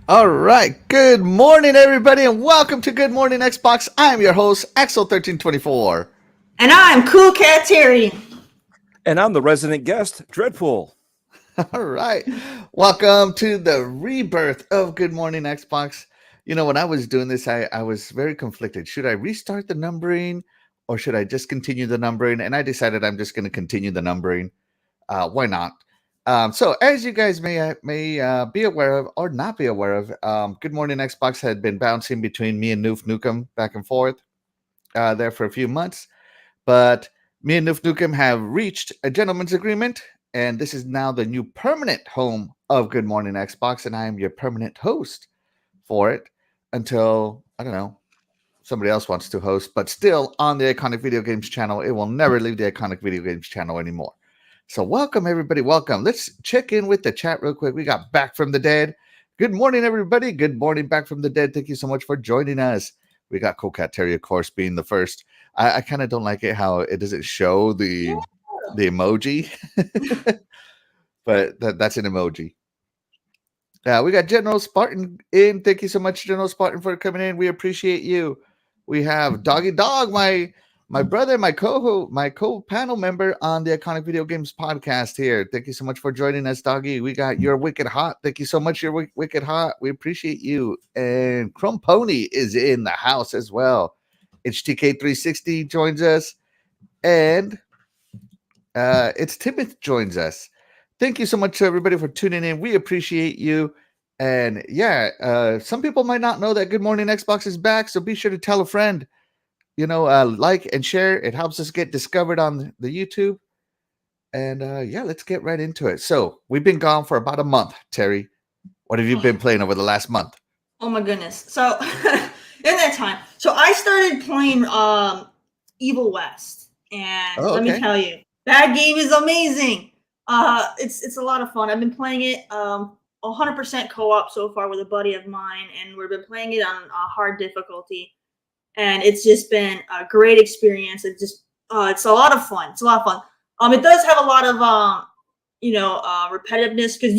All right. Good morning, everybody, and welcome to Good Morning Xbox. I'm your host, Axel1324. And I'm CoolCatTerri. And I'm the resident guest, Dreadpool. All right. Welcome to the rebirth of Good Morning Xbox. You know, when I was doing this, I was very conflicted. Should I restart the numbering or should I just continue the numbering? And I decided I'm just going to continue the numbering. Why not? So as you guys may be aware of or not be aware of, Good Morning Xbox had been bouncing between me and Noof Nukem back and forth there for a few months. But me and Noof Nukem have reached a gentleman's agreement, and this is now the new permanent home of Good Morning Xbox, and I am your permanent host for it until, I don't know, somebody else wants to host, but still on the Iconic Video Games channel. It will never leave the Iconic Video Games channel anymore. So welcome, everybody. Welcome. Let's check in with the chat real quick. We got Back from the Dead. Good morning, everybody. Good morning, Back from the Dead. Thank you so much for joining us. We got CoolCatTerri, of course, being the first. I kind of don't like it how it doesn't show the emoji, but that's an emoji. We got General Spartan in. Thank you so much, General Spartan, for coming in. We appreciate you. We have Doggy Dog, my brother, my co-panel member on the Iconic Video Games podcast here. Thank you so much for joining us, Doggy. We got You're Wicked Hot. Thank you so much, You're Wicked Hot. We appreciate you. And Chrome Pony is in the house as well. HTK360 joins us. And it's Timoth joins us. Thank you so much, everybody, for tuning in. We appreciate you. And yeah, some people might not know that Good Morning Xbox is back, so be sure to tell a friend. You know, like and share. It helps us get discovered on the YouTube. And yeah, let's get right into it. So we've been gone for about a month, Terry. What have you been playing over the last month? Oh my goodness. So in that time, so I started playing Evil West. And let me tell you, that game is amazing. It's a lot of fun. I've been playing it 100% co-op so far with a buddy of mine, and we've been playing it on hard difficulty. And it's just been a great experience. It's a lot of fun. It's a lot of fun. It does have a lot of repetitiveness because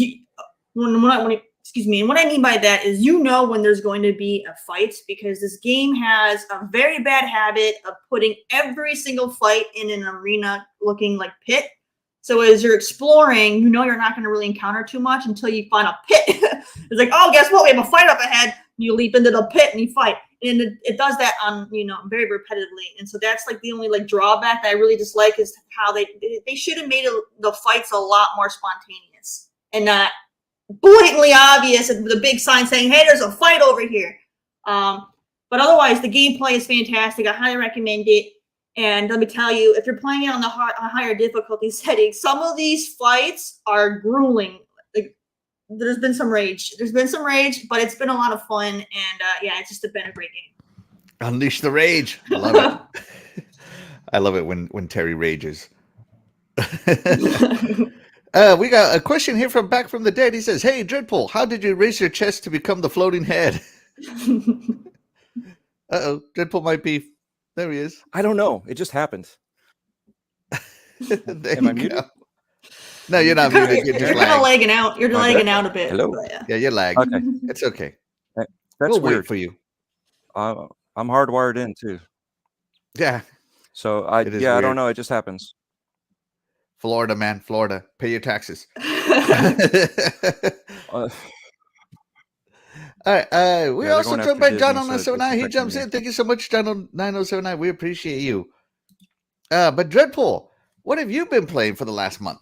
and what I mean by that is when there's going to be a fight, because this game has a very bad habit of putting every single fight in an arena looking like pit. So as you're exploring, you're not going to really encounter too much until you find a pit. It's like, oh, guess what? We have a fight up ahead. You leap into the pit and you fight. And it does that on, very repetitively. And so that's like the only drawback that I really dislike is how they should have made the fights a lot more spontaneous and not blatantly obvious with a big sign saying, hey, there's a fight over here. But otherwise, the gameplay is fantastic. I highly recommend it. And let me tell you, if you're playing it on the higher difficulty setting, some of these fights are grueling. There's been some rage. But it's been a lot of fun. And it's just been a great game. Unleash the rage. I love it. I love it when Terry rages. We got a question here from Back from the Dead. He says, hey, Dreadpool, how did you raise your chest to become the floating head? Uh-oh, Dreadpool might be. There he is. I don't know. It just happened. Am I muted? No, you're not muted. You're kind of lagging out. You're lagging out a bit. Hello? Yeah, you're lagging. Okay. It's okay. That's weird for you. I'm hardwired in too. Yeah. So I don't know. It just happens. Florida, man. Florida. Pay your taxes. All right. We're they're also going joined after by John Disney, on so it's 979. He affecting jumps me. in. Thank you so much, John on 9079. We appreciate you. But Dreadpool, what have you been playing for the last month?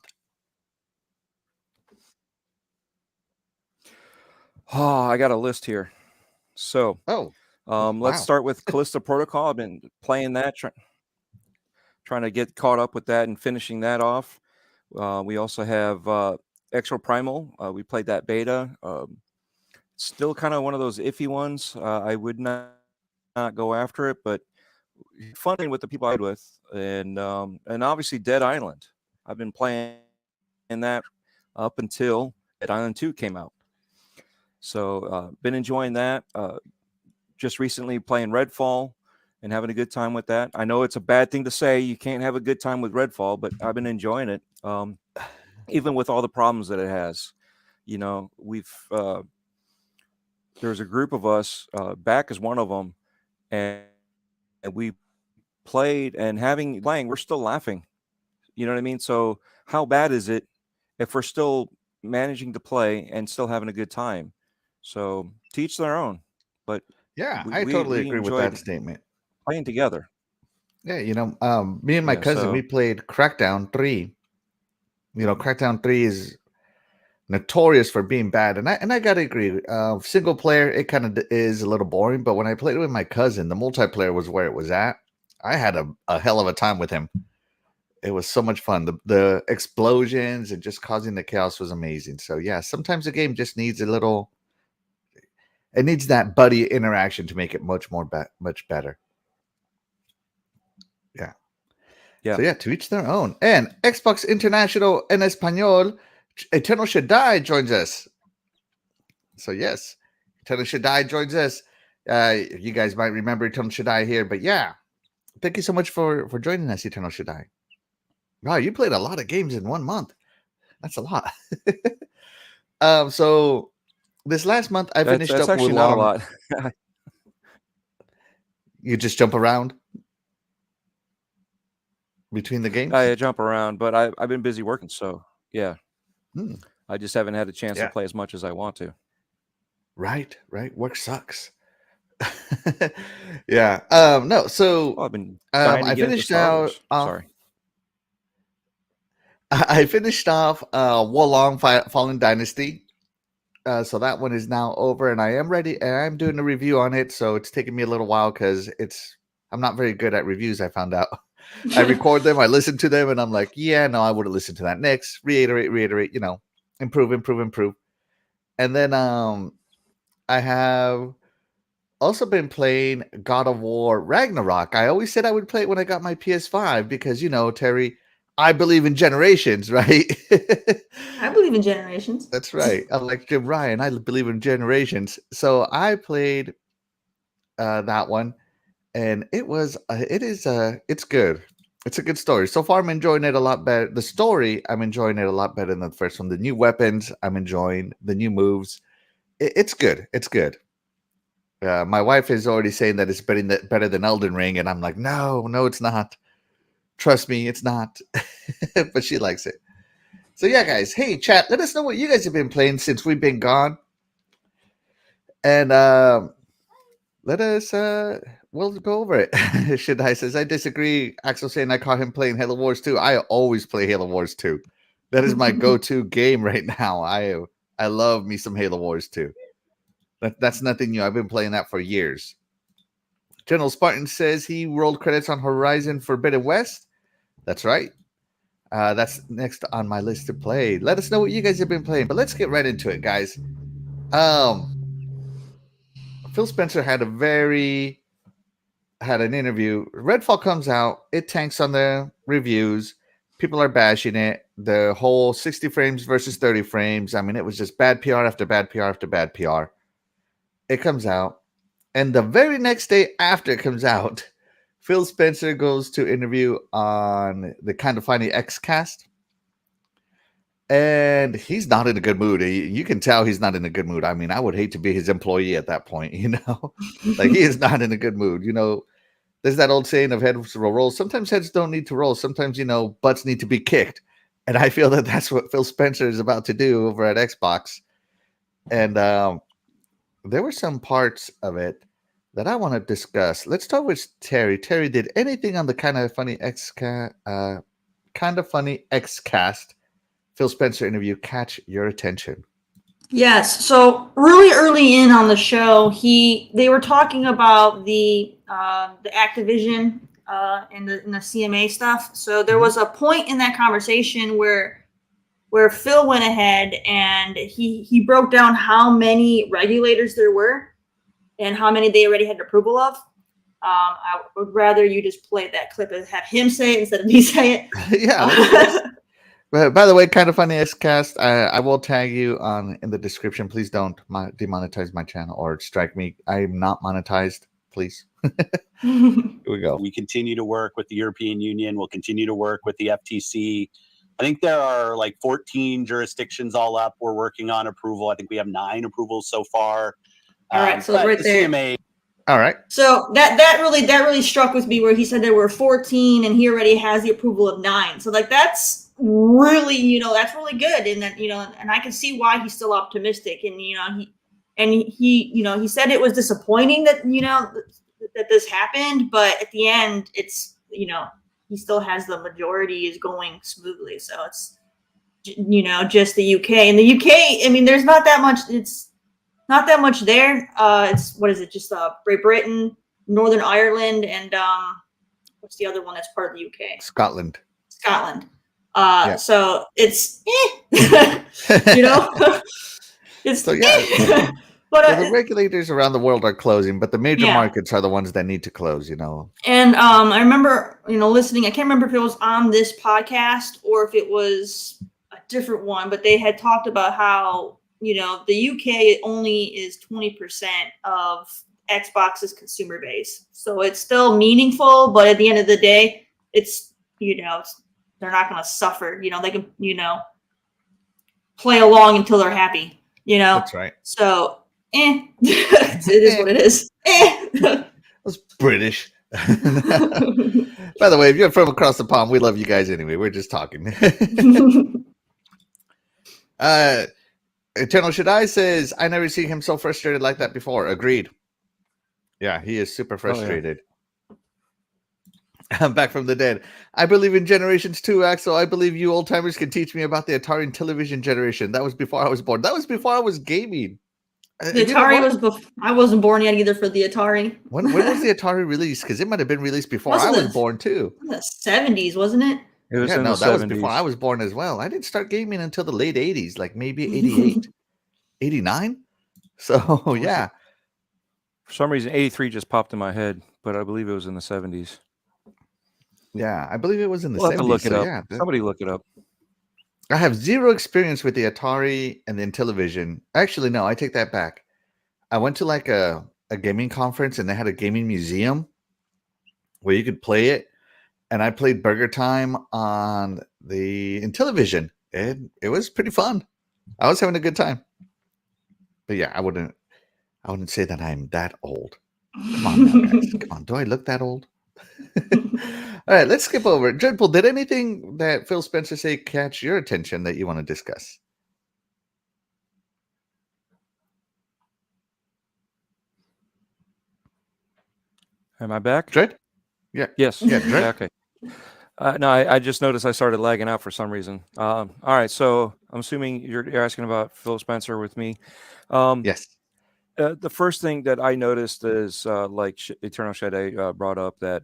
Oh, I got a list here. So, let's start with Callisto Protocol. I've been playing that, trying to get caught up with that and finishing that off. We also have Extra Primal. We played that beta. Still kind of one of those iffy ones. I would not go after it, but fun with the people I played with, and obviously Dead Island. I've been playing that up until Dead Island 2 came out. So been enjoying that. Just recently playing Redfall and having a good time with that. I know it's a bad thing to say. You can't have a good time with Redfall, but I've been enjoying it. Even with all the problems that it has. You know, there's a group of us, back as one of them, and we played and playing, we're still laughing. You know what I mean? So how bad is it if we're still managing to play and still having a good time? So teach their own. But yeah, I totally agree with that statement. Playing together. Yeah, you know, me and my cousin, we played Crackdown 3. You know, Crackdown 3 is notorious for being bad, and I gotta agree. Single player, it kind of is a little boring, but when I played with my cousin, the multiplayer was where it was at. I had a hell of a time with him. It was so much fun. The explosions and just causing the chaos was amazing. So yeah, sometimes the game just needs it needs that buddy interaction to make it much better. Yeah. So yeah, to each their own. And Xbox International en Español, Eternal Shaddai joins us. So yes, Eternal Shaddai joins us. You guys might remember Eternal Shaddai here, but yeah, thank you so much for joining us, Eternal Shaddai. Wow, you played a lot of games in 1 month. That's a lot. So this last month I finished up actually with not a lot. You just jump around between the games? I jump around, but I've been busy working, so yeah. I just haven't had a chance to play as much as I want to. Right. Work sucks. Yeah. No. So I've been I finished out. Sorry. I finished off Wolong Fallen Dynasty. So that one is now over, and I am ready. And I'm doing a review on it, so it's taking me a little while because I'm not very good at reviews. I found out. I record them, I listen to them, and I'm like, yeah, no, I would have listened to that next. Reiterate. You know, improve. And then I have also been playing God of War Ragnarok. I always said I would play it when I got my PS5 because, you know, Terry, I believe in generations, right? I believe in generations. That's right. I'm like Jim Ryan. I believe in generations. So I played that one, and it's good. It's a good story. So far, I'm enjoying it a lot better. The story, I'm enjoying it a lot better than the first one. The new weapons, I'm enjoying. The new moves. It's good. It's good. My wife is already saying that it's better than Elden Ring, and I'm like, no, it's not. Trust me, it's not. But she likes it. So yeah, guys. Hey, chat. Let us know what you guys have been playing since we've been gone, and let us. We'll go over it. Shaddai says, I disagree. Axel saying I caught him playing Halo Wars 2. I always play Halo Wars 2. That is my go-to game right now. I love me some Halo Wars 2. That's nothing new. I've been playing that for years. General Spartan says he rolled credits on Horizon Forbidden West. That's right. That's next on my list to play. Let us know what you guys have been playing. But let's get right into it, guys. Phil Spencer had an interview. Redfall comes out. It tanks on the reviews. People are bashing it. The whole 60 frames versus 30 frames. I mean, it was just bad PR after bad PR after bad PR. It comes out. And the very next day after it comes out, Phil Spencer goes to interview on the Kind of Funny Xcast. And he's not in a good mood. You can tell he's not in a good mood. I mean, I would hate to be his employee at that point, you know? Like, he is not in a good mood. You know, there's that old saying of heads will roll. Sometimes heads don't need to roll. Sometimes, you know, butts need to be kicked. And I feel that that's what Phil Spencer is about to do over at Xbox. And there were some parts of it that I want to discuss. Let's start with Terry. Terry, did anything on the Kind of Funny Xcast Phil Spencer interview catch your attention? Yes. So really early in on the show, they were talking about the Activision and the CMA stuff. So there was a point in that conversation where Phil went ahead and he broke down how many regulators there were and how many they already had approval of. I would rather you just play that clip and have him say it instead of me say it. Yeah. But by the way, Kind of Funny Xcast, I will tag you in the description. Please don't demonetize my channel or strike me. I'm not monetized. Please. Here we go. We continue to work with the European Union. We'll continue to work with the FTC. I think there are like 14 jurisdictions all up. We're working on approval. I think we have 9 approvals so far. All right, so right there. CMA. All right. So that really struck with me where he said there were 14 and he already has the approval of 9. So like that's really, that's really good. And that, and I can see why he's still optimistic. And, he said it was disappointing that, that this happened, but at the end it's, he still has the majority is going smoothly. So it's, just the UK. And the UK, I mean, there's not that much, it's not that much there. It's, what is it? Just Great Britain, Northern Ireland, and what's the other one that's part of the UK? Scotland. Yeah. So it's, it's, so yeah. But the regulators around the world are closing, but the major markets are the ones that need to close, And I remember, listening, I can't remember if it was on this podcast or if it was a different one, but they had talked about how, the UK only is 20% of Xbox's consumer base. So it's still meaningful, but at the end of the day, it's, they're not going to suffer. They can, play along until they're happy, That's right. So, it is what it is. That's British. By the way, if you're from across the pond, we love you guys anyway. We're just talking. Eternal Shaddai says, I never seen him so frustrated like that before. Agreed. Yeah, he is super frustrated. I'm back from the dead. I believe in generations too, Axel. I believe you old timers can teach me about the Atari and television generation. That was before I was born. That was before I was gaming. The Atari was before. I wasn't born yet either for the Atari. When was the Atari released? Because it might have been released before I was born too. In the 70s, wasn't it? It was in the 70s. That was before I was born as well. I didn't start gaming until the late 80s, like maybe 88, 89. So, yeah. For some reason, 83 just popped in my head, but I believe it was in the 70s. Yeah, I believe it was in the 70s. We'll have to look it up. Yeah. Somebody look it up. I have zero experience with the Atari and the Intellivision. Actually, no, I take that back. I went to like a gaming conference and they had a gaming museum where you could play it. And I played Burger Time on the Intellivision. And it was pretty fun. I was having a good time. But yeah, I wouldn't say that I'm that old. Come on now, guys. Come on. Do I look that old? All right, let's skip over. Dreadful, did anything that Phil Spencer say catch your attention that you want to discuss? Am I back? Dread? Yeah. Yes. Yeah, Dread. Okay. No, I just noticed I started lagging out for some reason. All right, so I'm assuming you're asking about Phil Spencer with me. Yes. The first thing that I noticed is, like Eternal Shadow brought up, that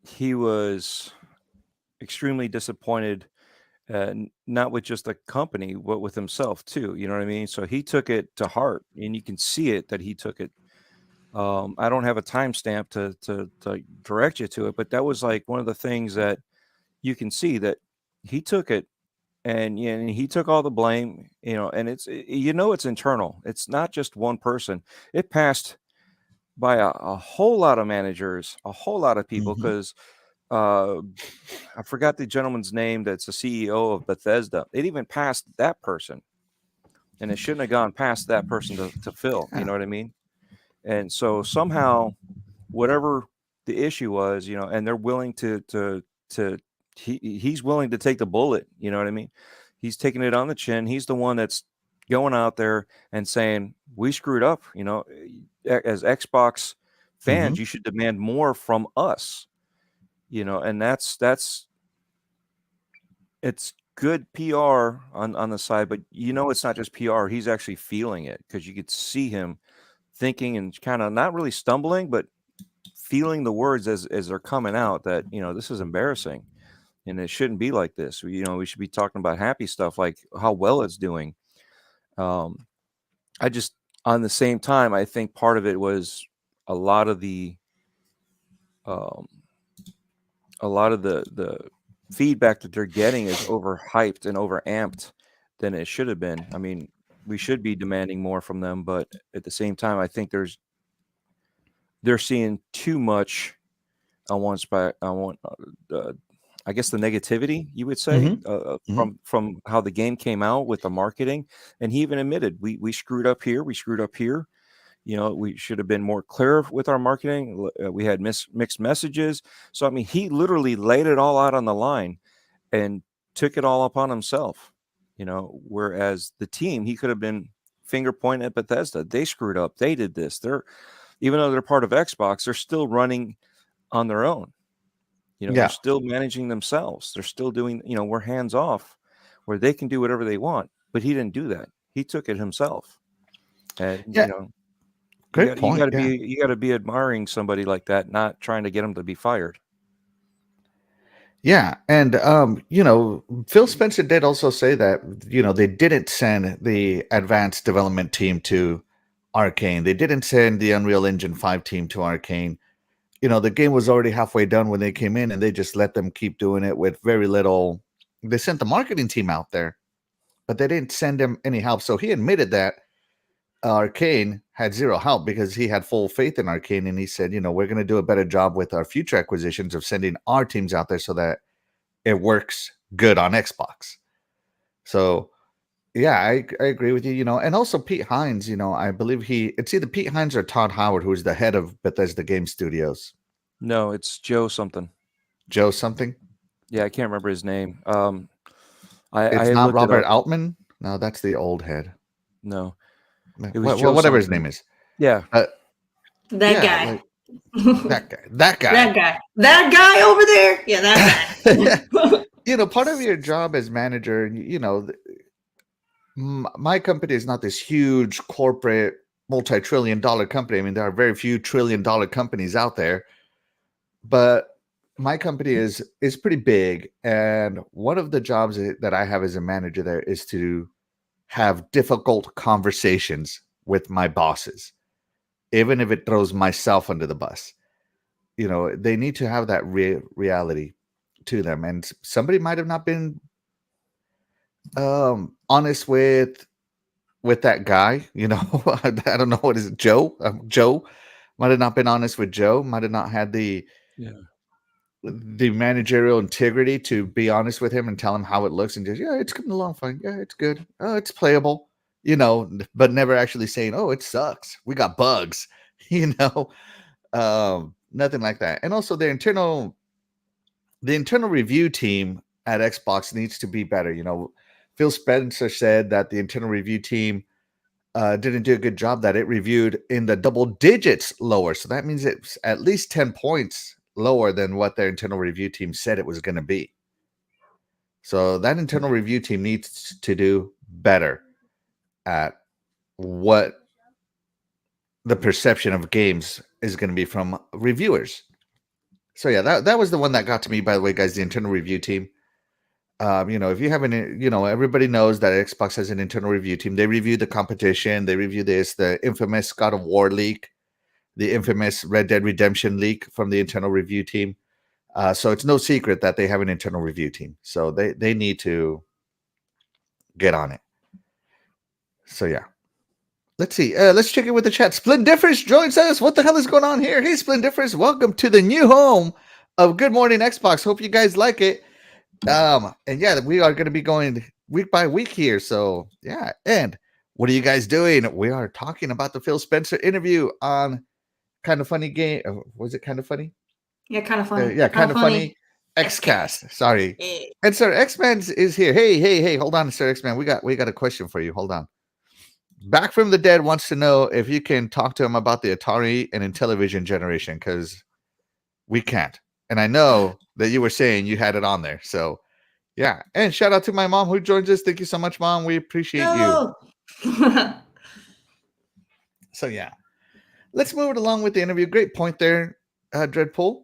he was extremely disappointed, not with just the company, but with himself too. You know what I mean? So he took it to heart, and you can see it that he took it. I don't have a timestamp to direct you to it, but that was like one of the things that you can see that he took it, and he took all the blame, and it's internal. It's not just one person. It passed by a whole lot of managers, a whole lot of people, because I forgot the gentleman's name that's the CEO of Bethesda. It even passed that person, and it shouldn't have gone past that person to Phil. You know what I mean? And so somehow, whatever the issue was, and they're willing he's willing to take the bullet. You know what I mean? He's taking it on the chin. He's the one that's, going out there and saying, we screwed up, you know, as Xbox fans, you should demand more from us, you know, and that's it's good PR on the side, but you know, it's not just PR. He's actually feeling it, because you could see him thinking and kind of not really stumbling, but feeling the words as they're coming out, that, you know, this is embarrassing and it shouldn't be like this. You know, we should be talking about happy stuff, like how well it's doing. I just, on the same time, I think part of it was a lot of the feedback that they're getting is overhyped and overamped than it should have been. I mean, we should be demanding more from them, but at the same time, I think they're seeing too much I guess the negativity, you would say, from how the game came out with the marketing. And he even admitted, we screwed up here. We screwed up here. You know, we should have been more clear with our marketing. We had mixed messages. So, I mean, he literally laid it all out on the line and took it all upon himself, you know, whereas the team, he could have been finger pointing at Bethesda. They screwed up. They did this. Even though they're part of Xbox, they're still running on their own. You know, they're still managing themselves. They're still doing, you know, we're hands off, where they can do whatever they want. But he didn't do that. He took it himself. And, you know, great point. You got to be admiring somebody like that, not trying to get them to be fired. Yeah. And, you know, Phil Spencer did also say that, you know, they didn't send the advanced development team to Arcane. They didn't send the Unreal Engine 5 team to Arcane. You know, the game was already halfway done when they came in, and they just let them keep doing it with very little. They sent the marketing team out there, but they didn't send them any help. So he admitted that Arcane had zero help, because he had full faith in Arcane. And he said, you know, we're going to do a better job with our future acquisitions of sending our teams out there so that it works good on Xbox. So, yeah, I agree with you, you know, and also Pete Hines, you know, I believe it's either Pete Hines or Todd Howard, who's the head of Bethesda Game Studios. No, it's Joe something. Joe something? Yeah, I can't remember his name. It's not Robert Altman? No, that's the old head. No. It was whatever his name is. Yeah. That guy. That guy over there. Yeah, that guy. You know, part of your job as manager, you know, my company is not this huge corporate multi-trillion-dollar company. I mean, there are very few trillion-dollar companies out there, but my company is pretty big. And one of the jobs that I have as a manager there is to have difficult conversations with my bosses, even if it throws myself under the bus. You know, they need to have that reality to them. And somebody might have not been honest with that guy, you know. I don't know, what is it, Joe? Joe might have not been honest with Joe, might have not had the managerial integrity to be honest with him and tell him how it looks, and just, it's coming along fine. Yeah, it's good. Oh, it's playable, you know, but never actually saying, oh, it sucks. We got bugs, you know, nothing like that. And also the internal review team at Xbox needs to be better. You know, Phil Spencer said that the internal review team didn't do a good job, that it reviewed in the double digits lower. So that means it's at least 10 points lower than what their internal review team said it was going to be. So that internal review team needs to do better at what the perception of games is going to be from reviewers. So yeah, that was the one that got to me, by the way, guys, the internal review team. You know, if you haven't, you know, everybody knows that Xbox has an internal review team. They review the competition. They review the infamous God of War leak, the infamous Red Dead Redemption leak from the internal review team. So it's no secret that they have an internal review team. So they need to get on it. So yeah. Let's see. Let's check in with the chat. Splendiferous joins us. What the hell is going on here? Hey, Splendiferous, welcome to the new home of Good Morning Xbox. Hope you guys like it. And yeah, we are going to be going week by week here. So yeah. And what are you guys doing? We are talking about the Phil Spencer interview on Kind of Funny Game. Was it Kind of Funny? Yeah, Kind of Funny. Yeah, Kind of Funny. Xcast. Sorry. And Sir X-Man is here. Hey. Hold on, Sir X-Man. We got a question for you. Hold on. Back from the Dead wants to know if you can talk to him about the Atari and Intellivision generation, because we can't. And I know that you were saying you had it on there. So, yeah. And shout out to my mom who joins us. Thank you so much, Mom. We appreciate you. So, yeah. Let's move it along with the interview. Great point there, Dreadpool.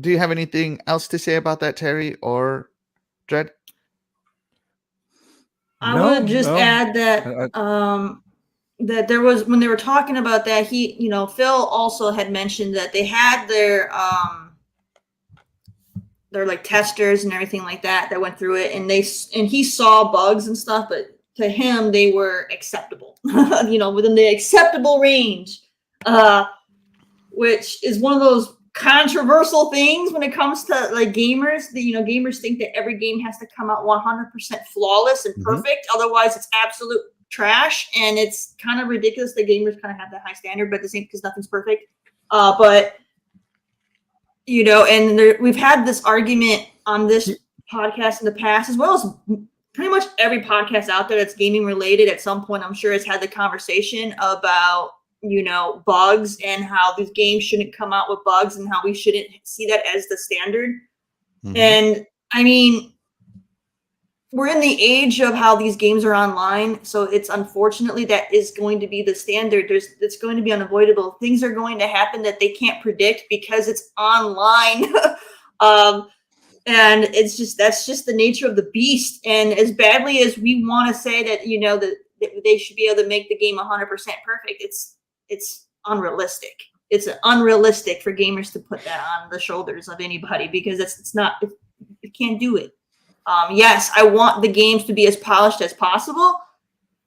Do you have anything else to say about that, Terry or Dread? I would just add that that there was, when they were talking about that, Phil also had mentioned that they had their like testers and everything like that went through it, and he saw bugs and stuff, but to him they were acceptable, within the acceptable range, which is one of those controversial things when it comes to like gamers. Gamers think that every game has to come out 100% flawless and perfect, otherwise it's absolute trash, and it's kind of ridiculous that gamers kind of have that high standard, but at the same, because nothing's perfect. But and we've had this argument on this podcast in the past, as well as pretty much every podcast out there that's gaming related. At some point, I'm sure has had the conversation about bugs and how these games shouldn't come out with bugs and how we shouldn't see that as the standard. And I mean, we're in the age of how these games are online, so it's unfortunately that is going to be the standard. It's going to be unavoidable. Things are going to happen that they can't predict because it's online. And that's just the nature of the beast. And as badly as we want to say that that they should be able to make the game 100% perfect, it's unrealistic. It's unrealistic for gamers to put that on the shoulders of anybody, because it can't do it. Yes, I want the games to be as polished as possible,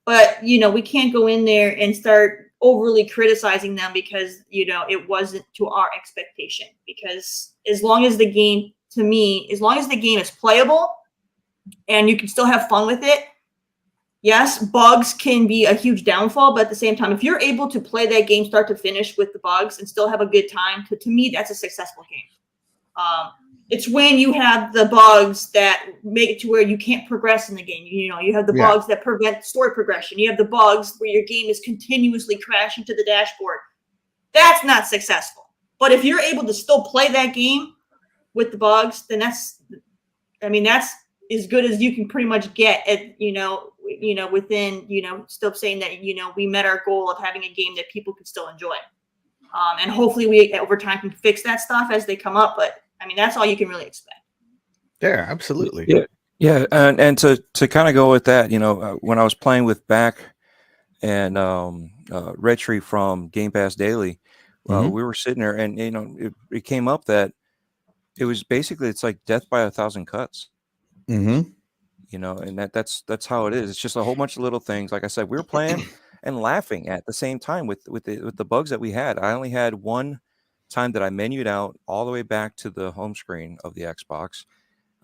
but we can't go in there and start overly criticizing them because it wasn't to our expectation. Because as long as the game is playable and you can still have fun with it, yes, bugs can be a huge downfall, but at the same time, if you're able to play that game start to finish with the bugs and still have a good time, to me, that's a successful game. It's when you have the bugs that make it to where you can't progress in the game. You have the bugs that prevent story progression. You have the bugs where your game is continuously crashing to the dashboard. That's not successful. But if you're able to still play that game with the bugs, then that's as good as you can pretty much get at, within, still saying that, we met our goal of having a game that people can still enjoy. And hopefully we over time can fix that stuff as they come up. But that's all you can really expect. Yeah, absolutely. Yeah. And to kind of go with that, when I was playing with Back and Red Tree from Game Pass Daily, we were sitting there, and it came up that it was basically, it's like death by 1,000 cuts. And that's how it is. It's just a whole bunch of little things. Like I said, we were playing and laughing at the same time with the bugs that we had. I only had one time that I menued out all the way back to the home screen of the Xbox,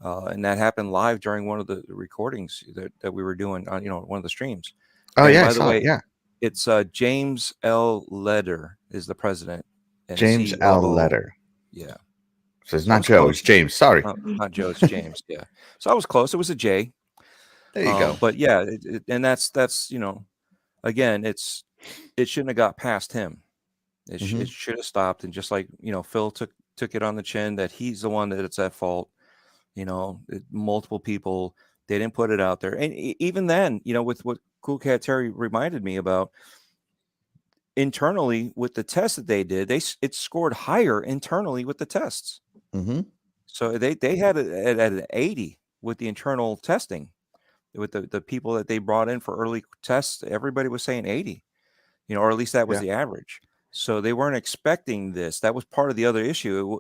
and that happened live during one of the recordings that we were doing on one of the streams. By the way, it's James L. Leder is the president. James L. Leder. Yeah. So it's not Joe, it's James. Sorry. Not Joe, it's James. Yeah. So I was close. It was a J. There you go. But yeah, and that's again, it shouldn't have got past him. It should have stopped, and just like Phil took it on the chin that he's the one that it's at fault. Multiple people, they didn't put it out there, and even then, with what CoolCatTerri reminded me about internally with the tests that they did, it scored higher internally with the tests. So they had it at an 80 with the internal testing, with the people that they brought in for early tests. Everybody was saying 80, or at least that was the average. So they weren't expecting this. That was part of the other issue.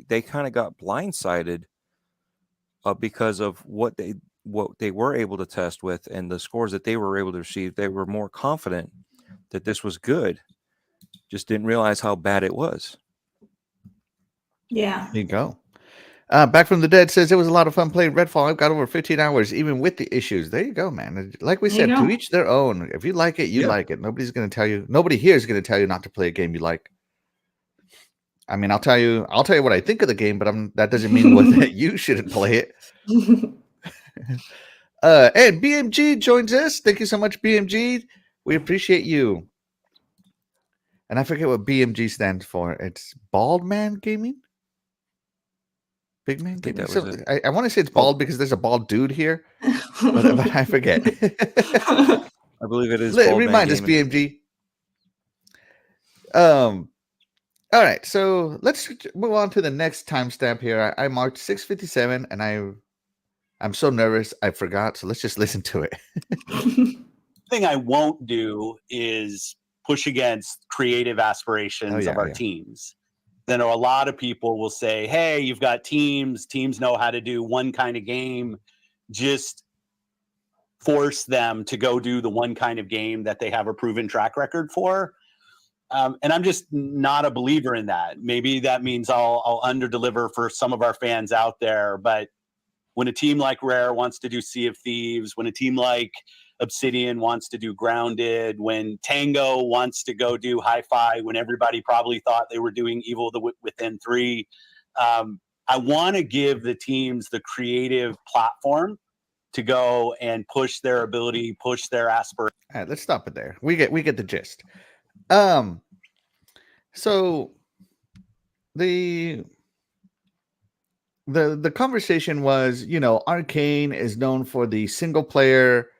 They kind of got blindsided because of what they were able to test with and the scores that they were able to receive. They were more confident that this was good, just didn't realize how bad it was. Yeah. There you go. Back from the Dead says it was a lot of fun playing Redfall. I've got over 15 hours, even with the issues. There you go, man. Like we said, to each their own. If you like it, you like it. Nobody's going to tell you. Nobody here is going to tell you not to play a game you like. I'll tell you what I think of the game, but that doesn't mean that you shouldn't play it. And BMG joins us. Thank you so much, BMG. We appreciate you. And I forget what BMG stands for. It's Bald Man Gaming? Big Man Gaming? I want to say it's bald because there's a bald dude here, but I forget. I believe it is Bald Remind Man us, BMG. All right, so let's move on to the next timestamp here. I marked 6:57, and I'm so nervous I forgot. So let's just listen to it. The thing I won't do is push against creative aspirations of our teams. Then a lot of people will say, "Hey, you've got teams. Teams know how to do one kind of game. Just force them to go do the one kind of game that they have a proven track record for." And I'm just not a believer in that. Maybe that means I'll underdeliver for some of our fans out there. But when a team like Rare wants to do Sea of Thieves, when a team like Obsidian wants to do Grounded, when Tango wants to go do Hi-Fi, when everybody probably thought they were doing Evil Within 3, I want to give the teams the creative platform to go and push their ability, push their aspirations. All right, let's stop it there. We get the gist. So the conversation was, Arcane is known for the single player.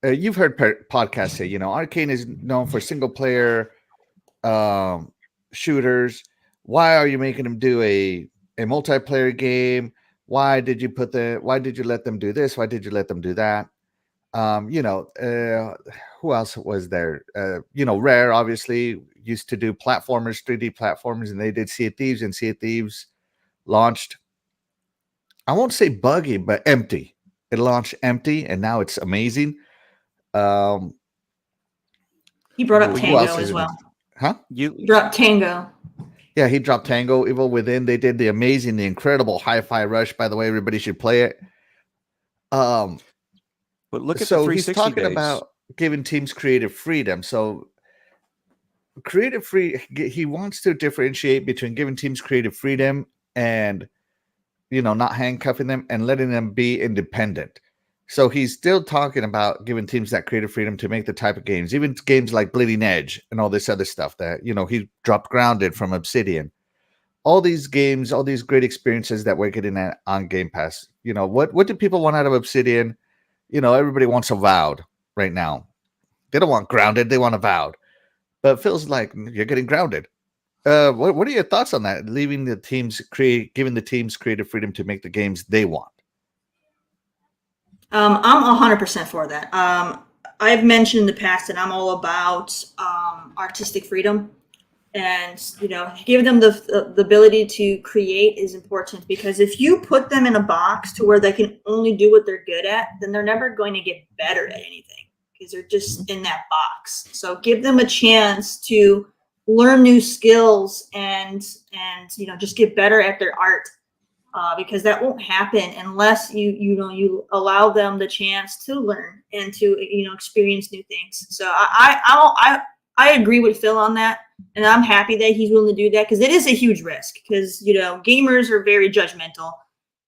You've heard podcasts say, Arcane is known for single player shooters. Why are you making them do a multiplayer game? Why did you let them do this? Why did you let them do that? Who else was there? Rare obviously used to do platformers, 3D platformers, and they did Sea of Thieves, and Sea of Thieves launched, I won't say buggy, but empty. It launched empty, and now it's amazing. He brought up Tango as well. Huh? You dropped Tango. Yeah, he dropped Tango. Evil Within. They did the incredible Hi-Fi Rush. By the way, everybody should play it. But look at the 360 he's talking days. about giving teams creative freedom. So he wants to differentiate between giving teams creative freedom and, not handcuffing them and letting them be independent. So he's still talking about giving teams that creative freedom to make the type of games, even games like Bleeding Edge and all this other stuff that, he dropped Grounded from Obsidian. All these games, all these great experiences that we're getting on Game Pass. What do people want out of Obsidian? Everybody wants Avowed right now. They don't want Grounded. They want Avowed. But it feels like you're getting Grounded. What are your thoughts on that? Giving the teams creative freedom to make the games they want. I'm 100% for that. I've mentioned in the past that I'm all about artistic freedom, and give them the ability to create is important, because if you put them in a box to where they can only do what they're good at, then they're never going to get better at anything because they're just in that box. So give them a chance to learn new skills and just get better at their art. Because that won't happen unless you allow them the chance to learn and to experience new things. So I agree with Phil on that, and I'm happy that he's willing to do that, because it is a huge risk. Because gamers are very judgmental,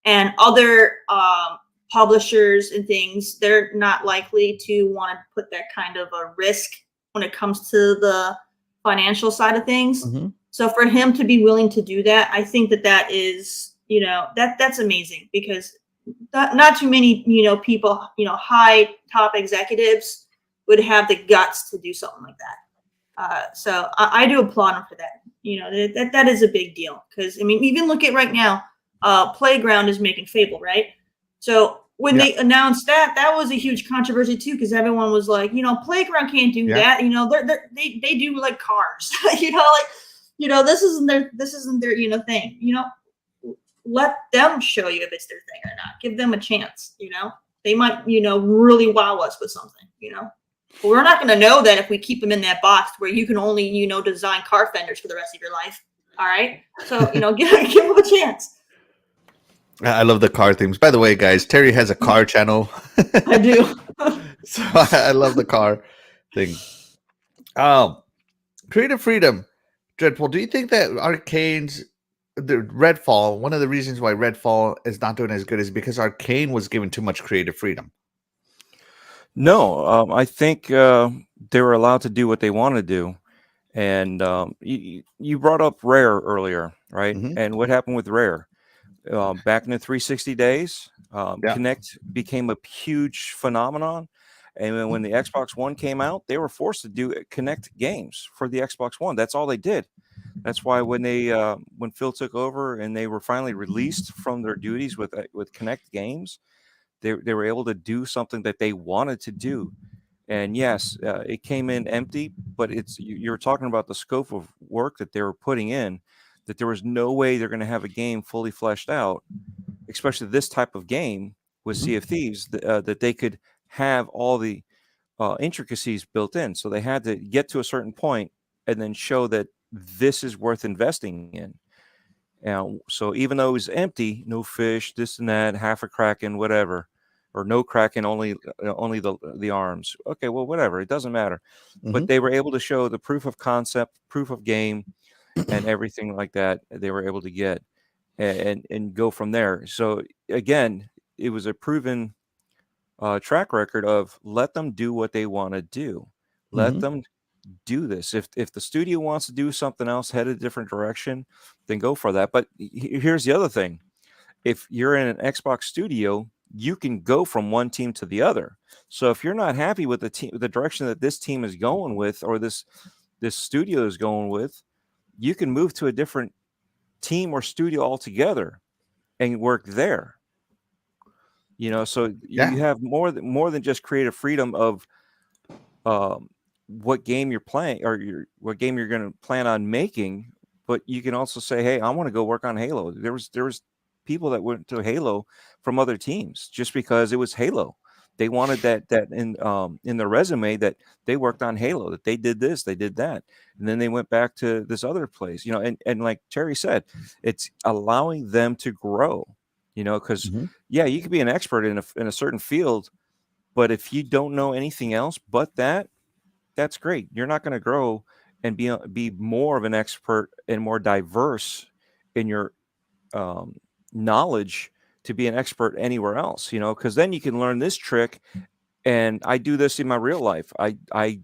and other publishers and things, they're not likely to want to put that kind of a risk when it comes to the financial side of things. Mm-hmm. So for him to be willing to do that, I think that is. That's amazing, because not too many, people, high top executives would have the guts to do something like that. So I do applaud him for that. That is a big deal, because even look at right now, Playground is making Fable, right? So when they announced that was a huge controversy too, because everyone was like, Playground can't do that. They do like cars, this isn't their thing. Let them show you if it's their thing or not. Give them a chance. They might really wow us with something. But we're not going to know that if we keep them in that box where you can only design car fenders for the rest of your life. All right, so give them a chance. I love the car themes. By the way, guys, Terry has a car channel. I do. So I love the car thing. Creative freedom. Dreadful, do you think that Arcane's the Redfall, one of the reasons why Redfall is not doing as good is because Arcane was given too much creative freedom? No, I think they were allowed to do what they want to do. And you brought up Rare earlier, right? Mm-hmm. And what happened with Rare? Back in the 360 days, Kinect became a huge phenomenon. And then when the Xbox One came out, they were forced to do Kinect games for the Xbox One. That's all they did. That's why when when Phil took over and they were finally released from their duties with Kinect games, they were able to do something that they wanted to do. And yes, it came in empty, but you're talking about the scope of work that they were putting in, that there was no way they're going to have a game fully fleshed out, especially this type of game with Sea of Thieves, that they could have all the intricacies built in. So they had to get to a certain point and then show that this is worth investing in. So even though it was empty, no fish, this and that, half a Kraken, whatever, or no Kraken, only the arms. Okay, well, whatever, it doesn't matter. But they were able to show the proof of concept, proof of game, and everything like that. They were able to get and go from there. So again, it was a proven track record of let them do what they want to do. Let them do this. If the studio wants to do something else, head a different direction, then go for that. But here's the other thing. If you're in an Xbox studio, you can go from one team to the other. So if you're not happy with the direction that this team is going with, or this studio is going with, you can move to a different team or studio altogether and work there. So you have more than just creative freedom of what game you're playing or what game you're going to plan on making, but you can also say, hey, I want to go work on Halo. There was people that went to Halo from other teams just because it was Halo. They wanted that in their resume that they worked on Halo, that they did this, they did that, and then they went back to this other place. And like Terry said, it's allowing them to grow. Because you could be an expert in a certain field, but if you don't know anything else but that's great. You're not going to grow and be more of an expert and more diverse in your knowledge to be an expert anywhere else, because then you can learn this trick. And I do this in my real life. I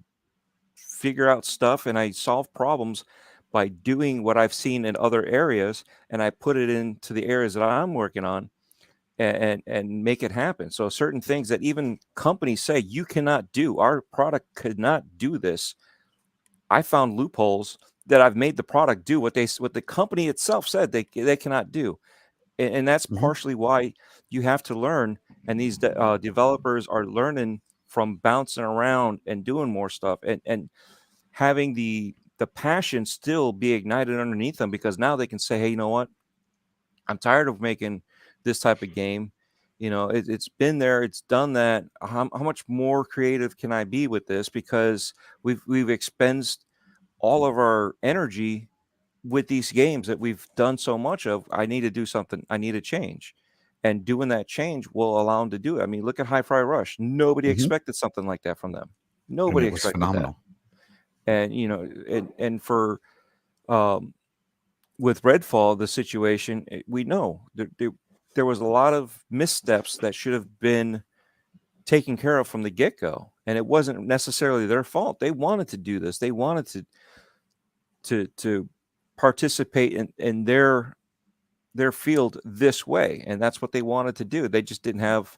figure out stuff and I solve problems by doing what I've seen in other areas, and I put it into the areas that I'm working on and make it happen. So certain things that even companies say you cannot do, our product could not do this. I found loopholes that I've made the product do what the company itself said they cannot do. And that's partially why you have to learn. And these developers are learning from bouncing around and doing more stuff and having the passion still be ignited underneath them, because now they can say, hey, you know what? I'm tired of making this type of game. It's been there, it's done that. How much more creative can I be with this? Because we've expended all of our energy with these games that we've done so much of. I need to do something. I need a change. And doing that change will allow them to do it. I mean, look at Hi-Fi Rush. Nobody expected something like that from them. Nobody expected phenomenal. That. And and for with Redfall, the situation, we know there was a lot of missteps that should have been taken care of from the get-go, and it wasn't necessarily their fault. They wanted to do this. They wanted to participate in their field this way, and that's what they wanted to do. They just didn't have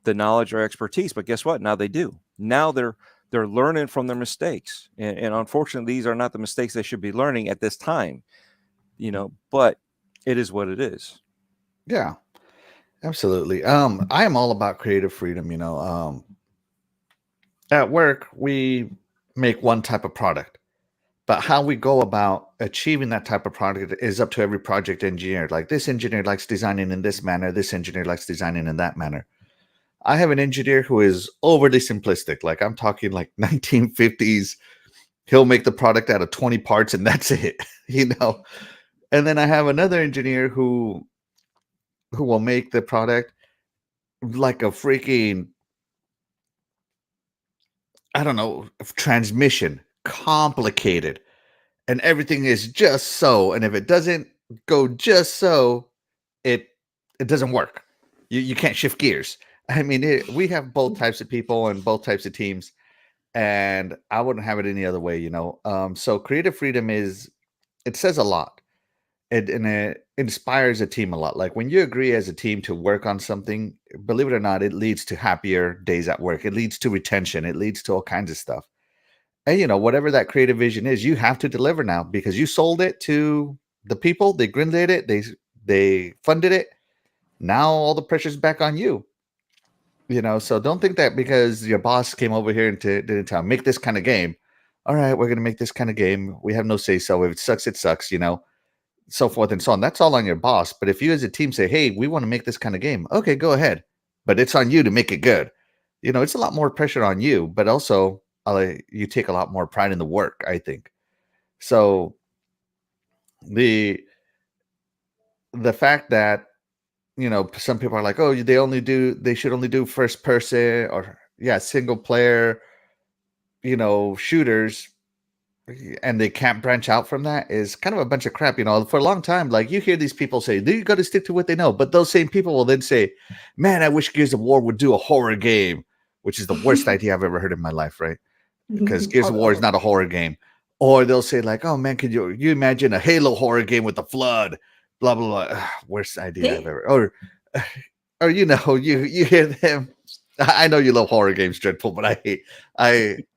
the knowledge or expertise. But guess what? Now they do. Now they're learning from their mistakes, and unfortunately, these are not the mistakes they should be learning at this time. But it is what it is. Yeah, absolutely. I am all about creative freedom. At work, we make one type of product, but how we go about achieving that type of product is up to every project engineer. Like, this engineer likes designing in this manner. This engineer likes designing in that manner. I have an engineer who is overly simplistic. Like, I'm talking like 1950s. He'll make the product out of 20 parts and that's it, And then I have another engineer who will make the product like a freaking, I don't know, transmission, complicated, and everything is just so. And if it doesn't go just so, it doesn't work. You can't shift gears. I mean, we have both types of people and both types of teams. and I wouldn't have it any other way, So creative freedom it says a lot. It inspires a team a lot. Like when you agree as a team to work on something, believe it or not, it leads to happier days at work. It leads to retention. It leads to all kinds of stuff. And whatever that creative vision is, you have to deliver now because you sold it to the people. They greenlit it. They funded it. Now all the pressure's back on you. So don't think that because your boss came over here and didn't tell make this kind of game. All right, we're gonna make this kind of game. We have no say so. If it sucks, it sucks. So forth and so on. That's all on your boss. But if you as a team say, hey, we want to make this kind of game, okay, go ahead. But it's on you to make it good. It's a lot more pressure on you, but also you take a lot more pride in the work, I think. So the fact that, some people are like, oh, they should only do first person or single player, shooters, and they can't branch out from that is kind of a bunch of crap. For a long time, like you hear these people say, you got to stick to what they know. But those same people will then say, man, I wish Gears of War would do a horror game, which is the worst idea I've ever heard in my life, right? Because Gears of War is not a horror game. Or they'll say like, oh man, could you imagine a Halo horror game with the flood? Blah, blah, blah. Worst idea I've ever. Or you hear them. I know you love horror games, Dreadful, but I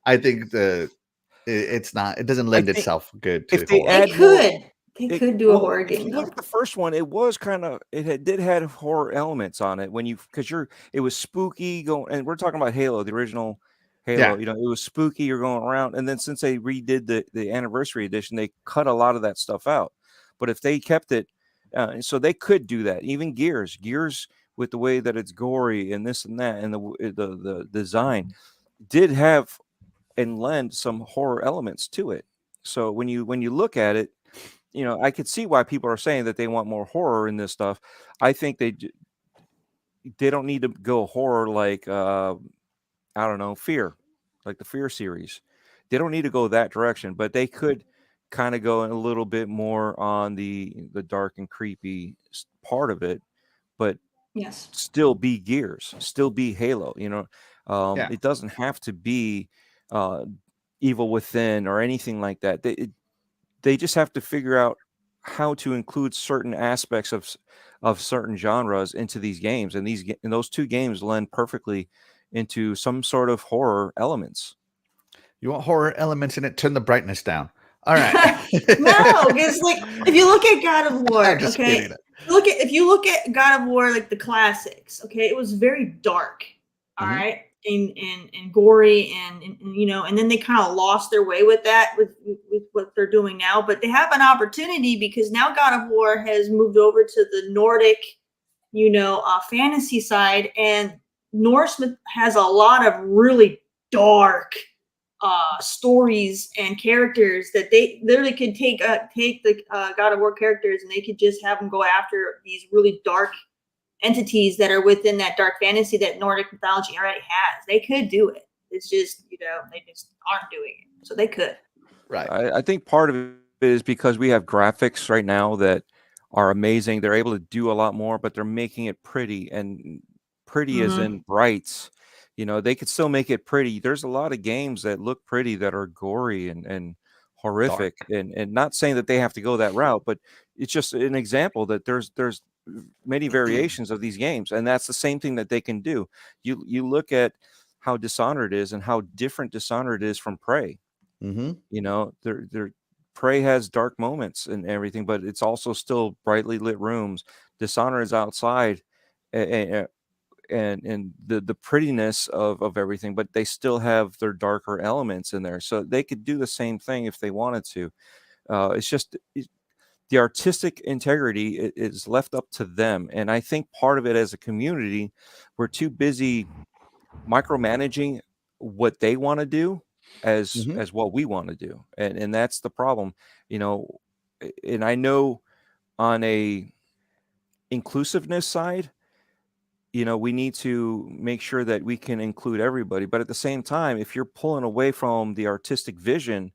think it doesn't lend itself good to if they horror. They could do a horror game. If you look at the first one, it was did have horror elements on it it was spooky going, and we're talking about Halo, the original Halo. Yeah. It was spooky. You're going around, and then since they redid the anniversary edition, they cut a lot of that stuff out. But if they kept it, so they could do that. Even Gears with the way that it's gory and this and that, and the design did have and lend some horror elements to it. So when you look at it, I could see why people are saying that they want more horror in this stuff. I think they don't need to go horror like I don't know, Fear, like the Fear series. They don't need to go that direction, but they could kind of go a little bit more on the dark and creepy part of it, but yes, still be Gears, still be Halo. It doesn't have to be Evil Within or anything like that. They just have to figure out how to include certain aspects of certain genres into these games, and those two games lend perfectly into some sort of horror elements. You want horror elements in it? Turn the brightness down. All right. No, because like if you look at God of War, okay, if you look at God of War, like the classics, okay, it was very dark, all right, and gory, and and then they kind of lost their way with that with what they're doing now. But they have an opportunity because now God of War has moved over to the Nordic, fantasy side, and Norse has a lot of really dark stories and characters that they literally could take the God of War characters, and they could just have them go after these really dark entities that are within that dark fantasy that Nordic mythology already has. They could do it. It's just they just aren't doing it, so they could. Right. I think part of it is because we have graphics right now that are amazing. They're able to do a lot more, but they're making it pretty, and pretty as in bright. They could still make it pretty. There's a lot of games that look pretty that are gory and horrific, and not saying that they have to go that route, but it's just an example that there's many variations of these games, and that's the same thing that they can do. You look at how Dishonored is and how different Dishonored is from Prey. Prey has dark moments and everything, but it's also still brightly lit rooms. Dishonored is outside, and the prettiness of everything, but they still have their darker elements in there. So they could do the same thing if they wanted to. It's just the artistic integrity is left up to them. And I think part of it, as a community, we're too busy micromanaging what they want to do as what we want to do. And that's the problem, and I know on a inclusiveness side, we need to make sure that we can include everybody. But at the same time, if you're pulling away from the artistic vision,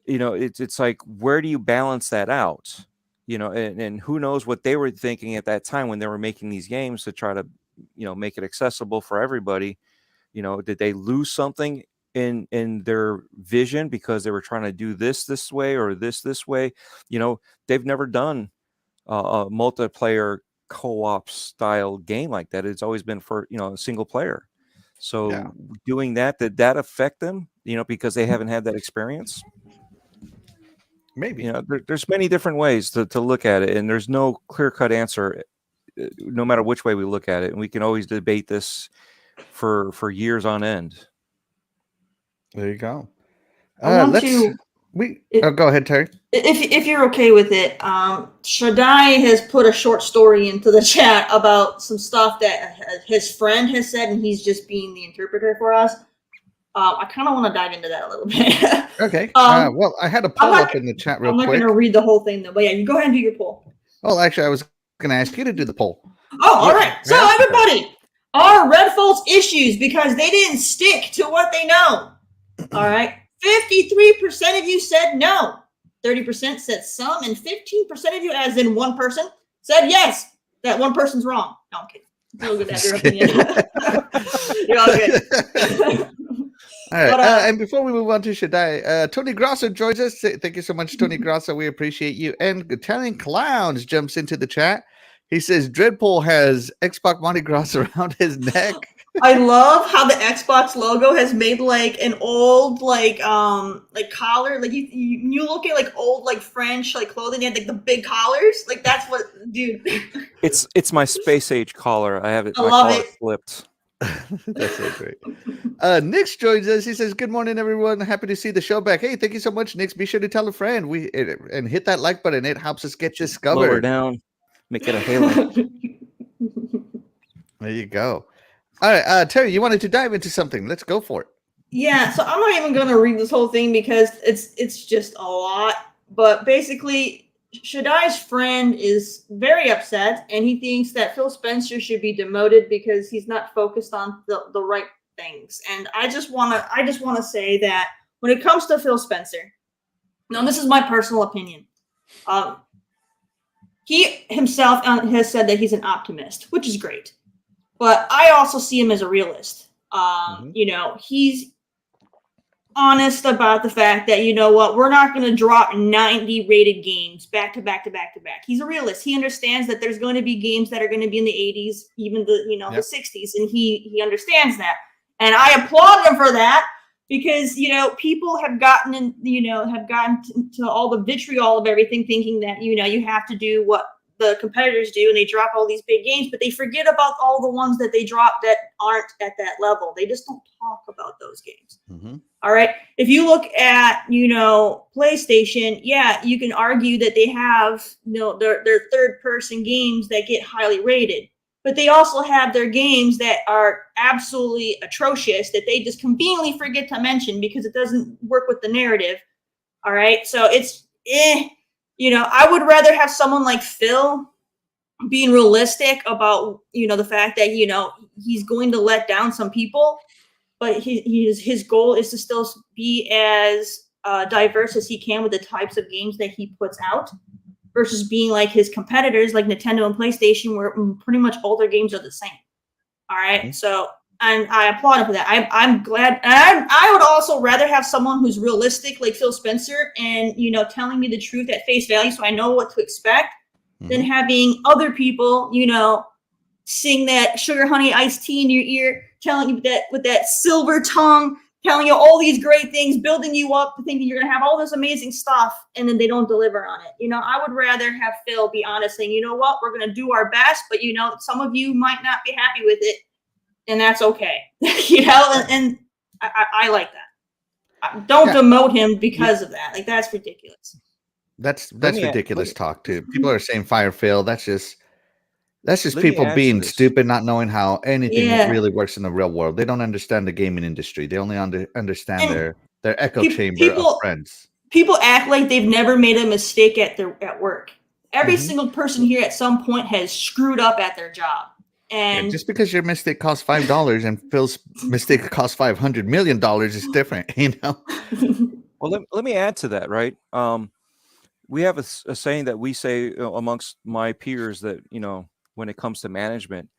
it's like, where do you balance that out? And who knows what they were thinking at that time when they were making these games to try to, make it accessible for everybody. Did they lose something in their vision because they were trying to do this way or this way. They've never done a multiplayer co-op style game like that. It's always been for a single player. So doing that, did that affect them? Because they haven't had that experience. Maybe. There's many different ways to look at it, and there's no clear-cut answer, no matter which way we look at it. And we can always debate this for years on end. There you go. Go ahead, Terry. If you're okay with it, Shaddai has put a short story into the chat about some stuff that his friend has said, and he's just being the interpreter for us. I kind of want to dive into that a little bit. Okay. Well, I had a poll up in the chat real quick. I'm not going to read the whole thing, though. But yeah, you go ahead and do your poll. Well, actually, I was going to ask you to do the poll. Oh, all right. So, everybody, are red false issues because they didn't stick to what they know? All right. 53% of you said no. 30% said some, and 15% of you, as in one person, said yes. That one person's wrong. No, I'm kidding. Feel good at your opinion. You're all good. All right. And before we move on to Shaddai, Tony Grosso joins us. Thank you so much, Tony Grosso. We appreciate you. And Italian Clowns jumps into the chat. He says Dreadpool has Xbox Monte Gras around his neck. I love how the Xbox logo has made like an old collar. Like you look at like old like French like clothing, they had like the big collars. Like that's what, dude. It's my space age collar. I have it. I love it. Flipped. That's so great. Nix joins us. He says, "Good morning, everyone. Happy to see the show back." Hey, thank you so much, Nix. Be sure to tell a friend. And hit that like button. It helps us get discovered. Lower down. Make it a halo. There you go. All right, Terry, you wanted to dive into something. Let's go for it. Yeah, so I'm not even going to read this whole thing because it's just a lot. But basically, Shaddai's friend is very upset, and he thinks that Phil Spencer should be demoted because he's not focused on the right things. And I just want to say that when it comes to Phil Spencer, now this is my personal opinion. He himself has said that he's an optimist, which is great. But I also see him as a realist. He's honest about the fact that, we're not going to drop 90 rated games back to back to back to back. He's a realist. He understands that there's going to be games that are going to be in the 80s, even the 60s. And he understands that. And I applaud him for that because, people have gotten to all the vitriol of everything, thinking that, you have to do what the competitors do, and they drop all these big games, but they forget about all the ones that they drop that aren't at that level. They just don't talk about those games. Mm-hmm. All right. If you look at, PlayStation, yeah, you can argue that they have, their third person games that get highly rated, but they also have their games that are absolutely atrocious that they just conveniently forget to mention because it doesn't work with the narrative. All right. So it's, I would rather have someone like Phil being realistic about, the fact that, he's going to let down some people, but his goal is to still be as diverse as he can with the types of games that he puts out versus being like his competitors like Nintendo and PlayStation, where pretty much all their games are the same. All right. Mm-hmm. So, and I applaud him for that. I'm glad. And I would also rather have someone who's realistic like Phil Spencer and, telling me the truth at face value so I know what to expect than having other people, sing that sugar honey iced tea in your ear, telling you that with that silver tongue, telling you all these great things, building you up, thinking you're going to have all this amazing stuff, and then they don't deliver on it. I would rather have Phil be honest, saying, you know what, we're going to do our best, but, some of you might not be happy with it. And that's okay, and I like that. Don't demote him because of that. Like, that's ridiculous. That's ridiculous talk too. People are saying fire Phil. That's just people being stupid, not knowing how anything really works in the real world. They don't understand the gaming industry. They only understand their echo chamber of friends. People act like they've never made a mistake at work. Every single person here at some point has screwed up at their job. And just because your mistake costs $5 and Phil's mistake costs $500 million is different, Well, let me add to that, right? We have a saying that we say amongst my peers that, when it comes to management,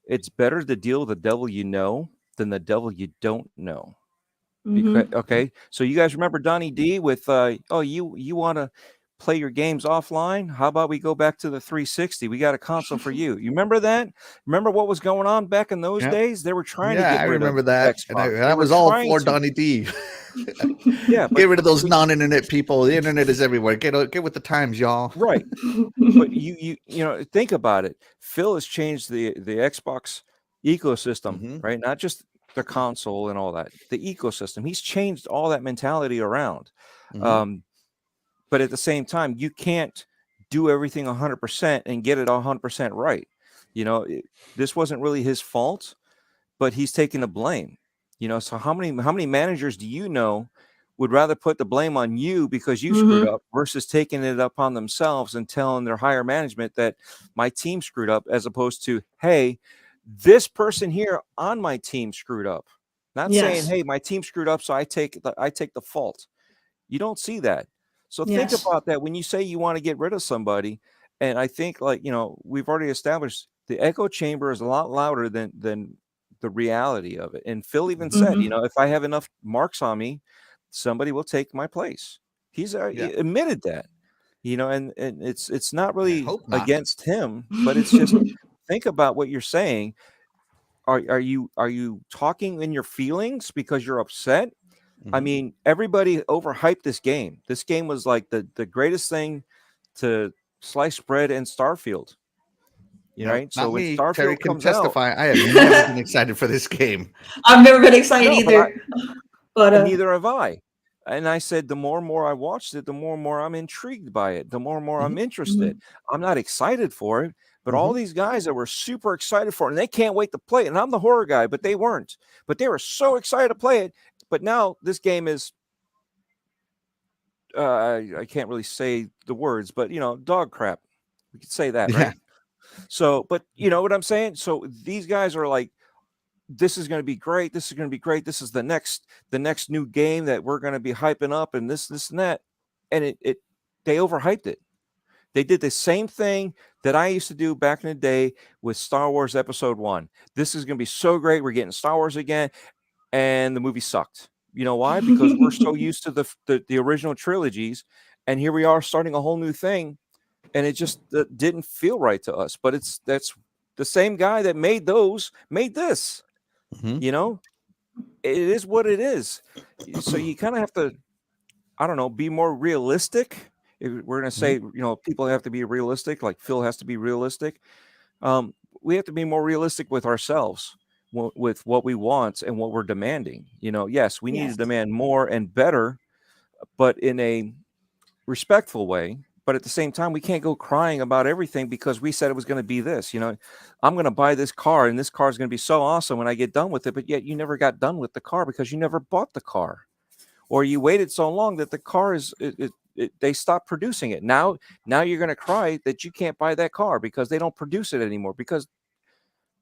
it's better to deal with the devil you know than the devil you don't know. Because, okay, so you guys remember Donnie D with you want to play your games offline? How about we go back to the 360? We got a console for you. You remember that? Remember what was going on back in those days? They were trying to get rid remember of that. Xbox. And I was all for Donnie D. Yeah, get rid of those non-internet people. The internet is everywhere. Get with the times, y'all. Right. But you think about it. Phil has changed the Xbox ecosystem, right? Not just the console and all that. The ecosystem. He's changed all that mentality around. But at the same time, you can't do everything 100% and get it 100% right. This wasn't really his fault, but he's taking the blame. So how many managers do you know would rather put the blame on you because you screwed up versus taking it upon themselves and telling their higher management that my team screwed up, as opposed to, hey, this person here on my team screwed up. Not saying, hey, my team screwed up, so I take the fault. You don't see that. So think about that when you say you want to get rid of somebody. And I think, we've already established the echo chamber is a lot louder than the reality of it. And Phil even said, if I have enough marks on me, somebody will take my place. He's admitted that, and it's not really against him, but it's just think about what you're saying. Are you talking in your feelings because you're upset? I mean, everybody overhyped this game. This game was like the greatest thing to slice bread in Starfield. Right? So when Starfield Terry can comes testify. out, I have never been excited for this game. I've never been excited either. But neither have I. And I said, the more and more I watched it, the more and more I'm intrigued by it. The more and more I'm interested. I'm not excited for it, but all these guys that were super excited for it, and they can't wait to play it. And I'm the horror guy, but they weren't. But they were so excited to play it. But now this game is, I can't really say the words, but, dog crap. We could say that, right? So, but you know what I'm saying? So these guys are like, this is going to be great. This is going to be great. This is the next new game that we're going to be hyping up, and this and that. And they overhyped it. They did the same thing that I used to do back in the day with Star Wars Episode 1. This is going to be so great. We're getting Star Wars again. And the movie sucked. You know why? Because we're so used to the original trilogies, and here we are starting a whole new thing, and it just didn't feel right to us. But that's the same guy that made this. It is what it is. So you kind of have to, I don't know, be more realistic. If we're going to say, people have to be realistic, like Phil has to be realistic. We have to be more realistic with ourselves, with what we want and what we're demanding. Yes, we need to demand more and better, but in a respectful way. But at the same time, we can't go crying about everything because we said it was going to be this. I'm going to buy this car, and this car is going to be so awesome when I get done with it. But yet you never got done with the car because you never bought the car, or you waited so long that the car they stopped producing it. Now you're going to cry that you can't buy that car because they don't produce it anymore because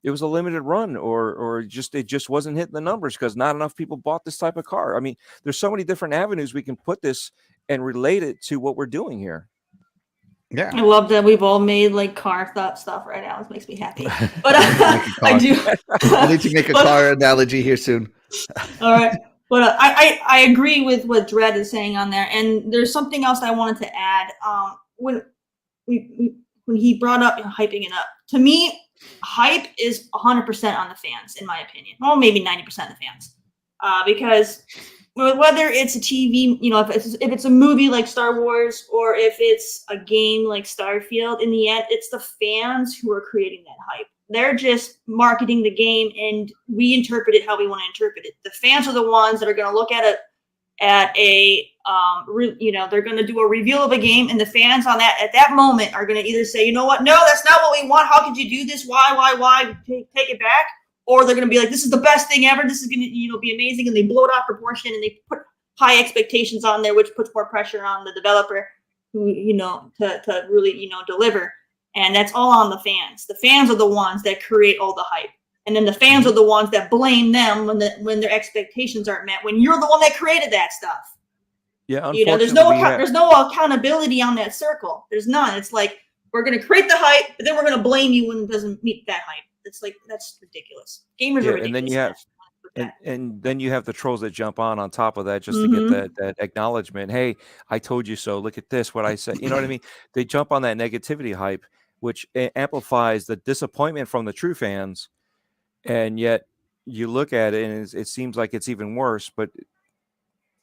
it was a limited run, or it just wasn't hitting the numbers because not enough people bought this type of car. I mean, there's so many different avenues we can put this and relate it to what we're doing here. Yeah, I love that we've all made like car stuff right now. It makes me happy. But I do. I need to make a car analogy here soon. All right, but I agree with what Dredd is saying on there, and there's something else I wanted to add. When he brought up hyping it up, to me, hype is 100% on the fans, in my opinion. Well, maybe 90% of the fans, because whether it's a TV, if it's a movie like Star Wars or if it's a game like Starfield, in the end, it's the fans who are creating that hype. They're just marketing the game, and we interpret it how we want to interpret it. The fans are the ones that are going to look at it they're going to do a reveal of a game, and the fans at that moment are going to either say, you know what, no, that's not what we want. How could you do this? Why? Take it back. Or they're going to be like, this is the best thing ever. This is going to, be amazing. And they blow it out of proportion, and they put high expectations on there, which puts more pressure on the developer who, to really, deliver. And that's all on the fans. The fans are the ones that create all the hype. And then the fans are the ones that blame them when their expectations aren't met, when you're the one that created that stuff. Yeah, there's no accountability on that circle. There's none. It's like, we're going to create the hype, but then we're going to blame you when it doesn't meet that hype. It's like, that's ridiculous. Gamers are ridiculous. And then you have that. And then you have the trolls that jump on top of that just to get that acknowledgement. Hey, I told you so. Look at this, what I said. You know what I mean? They jump on that negativity hype, which amplifies the disappointment from the true fans. And yet you look at it and it seems like it's even worse. But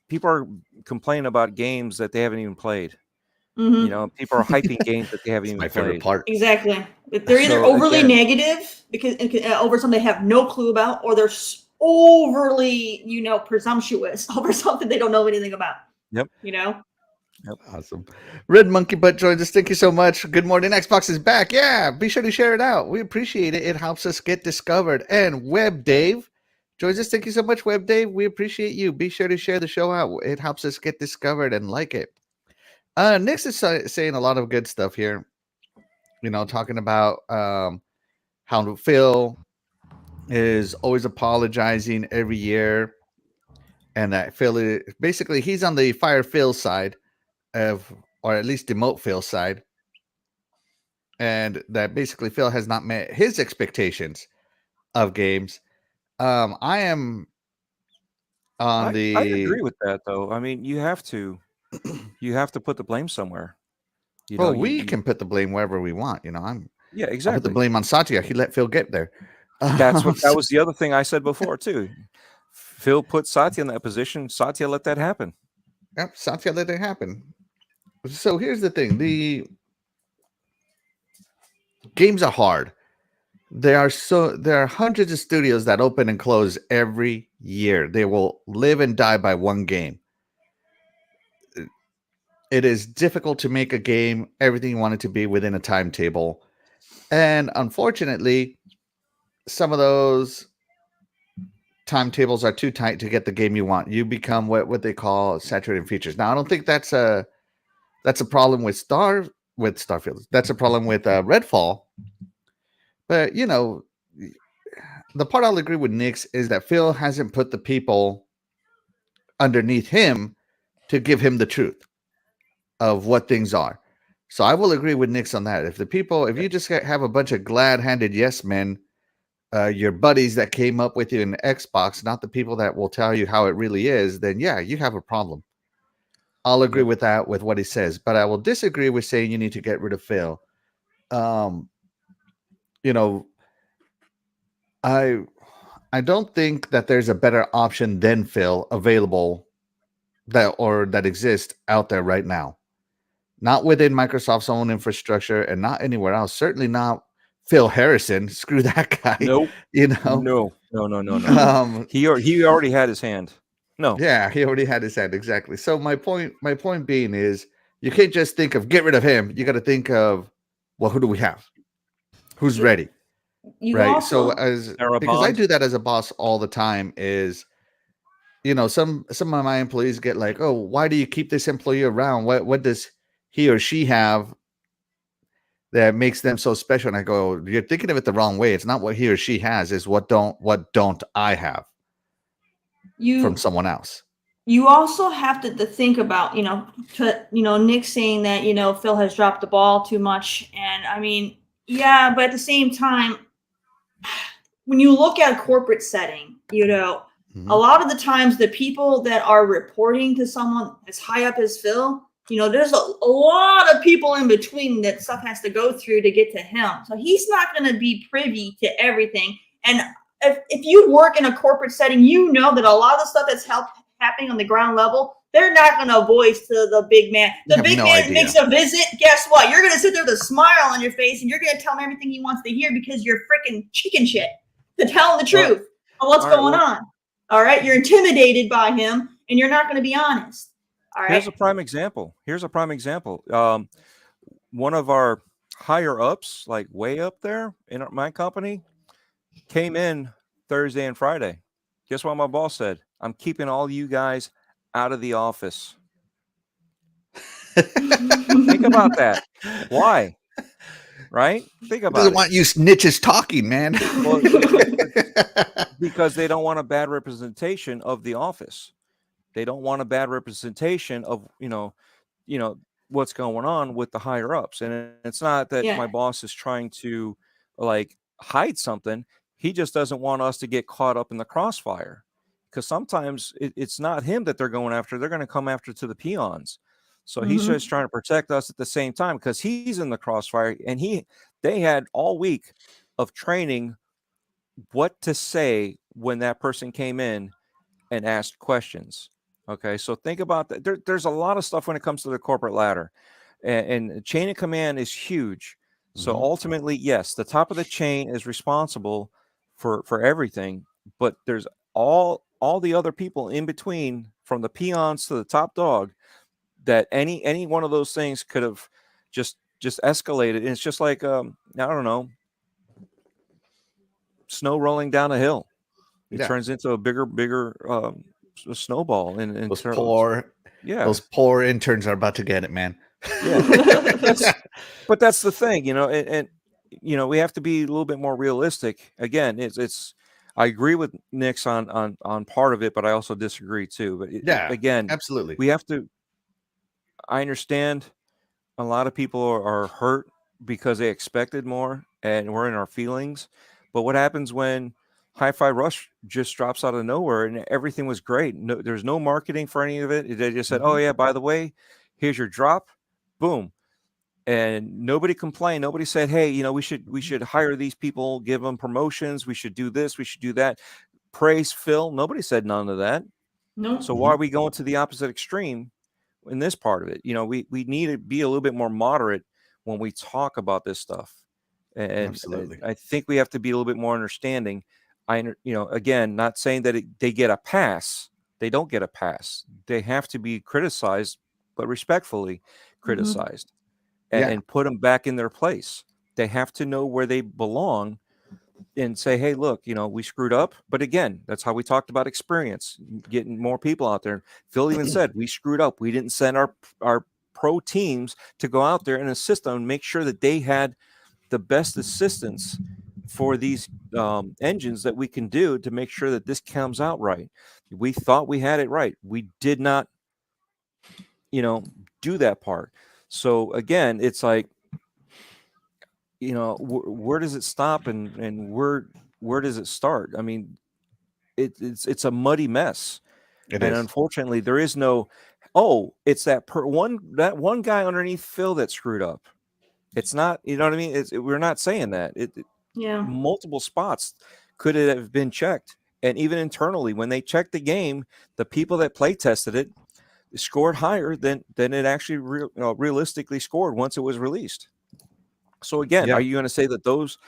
people are complaining about games that they haven't even played. You know, people are hyping games that they haven't even my played. favorite part. Exactly. They're either overly negative because over something they have no clue about, or they're overly, presumptuous over something they don't know anything about. Yep. Yep. Awesome. Red Monkey Butt joins us. Thank you so much. Good morning. Xbox is back. Yeah. Be sure to share it out. We appreciate it. It helps us get discovered. And Web Dave joins us. Thank you so much, Web Dave. We appreciate you. Be sure to share the show out. It helps us get discovered and like it. Nick's is saying a lot of good stuff here. Talking about how Phil is always apologizing every year. And that Phil is basically he's on the fire Phil side of, or at least demote Phil side. And that basically Phil has not met his expectations of games. I am on I agree with that though. I mean, you have to put the blame somewhere. We can put the blame wherever we want. Yeah, exactly. I put the blame on Satya. He let Phil get there. That was the other thing I said before too. Phil put Satya in that position. Satya let that happen. Yep, Satya let it happen. So here's the thing: the games are hard. There are hundreds of studios that open and close every year. They will live and die by one game. It is difficult to make a game everything you want it to be within a timetable. And unfortunately, some of those timetables are too tight to get the game you want. You become what they call saturated features. Now, I don't think that's a problem with Starfield. That's a problem with Redfall. But, the part I'll agree with Nix is that Phil hasn't put the people underneath him to give him the truth of what things are. So I will agree with Nix on that. If you just have a bunch of glad-handed yes men, your buddies that came up with you in Xbox, not the people that will tell you how it really is, then yeah, you have a problem. I'll agree with that, with what he says, but I will disagree with saying you need to get rid of Phil. I don't think that there's a better option than Phil available that exists out there right now. Not within Microsoft's own infrastructure and not anywhere else. Certainly not Phil Harrison. Screw that guy. Nope. No. He already had his hand. No. Yeah, he already had his hand. Exactly. So my point being is you can't just think of get rid of him. You got to think of, well, who do we have? Who's ready? Right. So because I do that as a boss all the time is, some of my employees get like, oh, why do you keep this employee around? What does he or she have that makes them so special? And I go, you're thinking of it the wrong way. It's not what he or she has, is what don't I have from someone else. You also have to think about, Nick saying that, Phil has dropped the ball too much. And I mean, yeah, but at the same time, when you look at a corporate setting, a lot of the times the people that are reporting to someone as high up as Phil, there's a lot of people in between that stuff has to go through to get to him. So he's not going to be privy to everything. And if you work in a corporate setting, that a lot of the stuff that's happening on the ground level, they're not going to voice to the big man. The big man makes a visit. Guess what? You're going to sit there with a smile on your face and you're going to tell him everything he wants to hear because you're freaking chicken shit to tell him the truth of what's going on. All right. You're intimidated by him and you're not going to be honest. All right. Here's a prime example. One of our higher ups, like way up there in my company, came in Thursday and Friday. Guess what my boss said? I'm keeping all you guys out of the office. Think about that. Why? Right? Think about it. Doesn't want you snitches talking, man. Well, because they don't want a bad representation of the office. They don't want a bad representation of, what's going on with the higher ups. And it's not that my boss is trying to like hide something. He just doesn't want us to get caught up in the crossfire, because sometimes it's not him that they're going after. They're going to come after to the peons. So he's just trying to protect us at the same time, because he's in the crossfire, and they had all week of training what to say when that person came in and asked questions. Okay, so think about that. There's a lot of stuff when it comes to the corporate ladder, and chain of command is huge. So ultimately, yes, the top of the chain is responsible for everything, but there's all the other people in between, from the peons to the top dog, that any one of those things could have just escalated. And it's just like I don't know, snow rolling down a hill. It turns into a bigger snowball. And those poor interns are about to get it, man. Yeah. But that's the thing, and we have to be a little bit more realistic. Again, it's I agree with Nick's on part of it, but I also disagree too. But again, absolutely, we have to. I understand a lot of people are hurt because they expected more, and we're in our feelings. But what happens when Hi-Fi Rush just drops out of nowhere and everything was great? No, there's no marketing for any of it. They just said, "Oh yeah, by the way, here's your drop," boom, and nobody complained. Nobody said, "Hey, we should hire these people, give them promotions. We should do this. We should do that." Praise Phil. Nobody said none of that. No. So why are we going to the opposite extreme in this part of it? We need to be a little bit more moderate when we talk about this stuff. And absolutely, I think we have to be a little bit more understanding. Again, not saying that they get a pass. They don't get a pass. They have to be criticized, but respectfully criticized, and put them back in their place. They have to know where they belong and say, "Hey, look, we screwed up." But again, that's how we talked about experience, getting more people out there. Phil even said, we screwed up. We didn't send our pro teams to go out there and assist them and make sure that they had the best assistance for these engines that we can do to make sure that this comes out right. We thought we had it right. We did not, do that part. So again, it's like, where does it stop and where does it start? I mean, it's a muddy mess. And unfortunately, there is no, it's that one guy underneath Phil that screwed up. It's not, you know what I mean? We're not saying that. Multiple spots could have been checked. And even internally, when they checked the game, the people that play tested it scored higher than it actually realistically scored once it was released. So again, are you going to say that those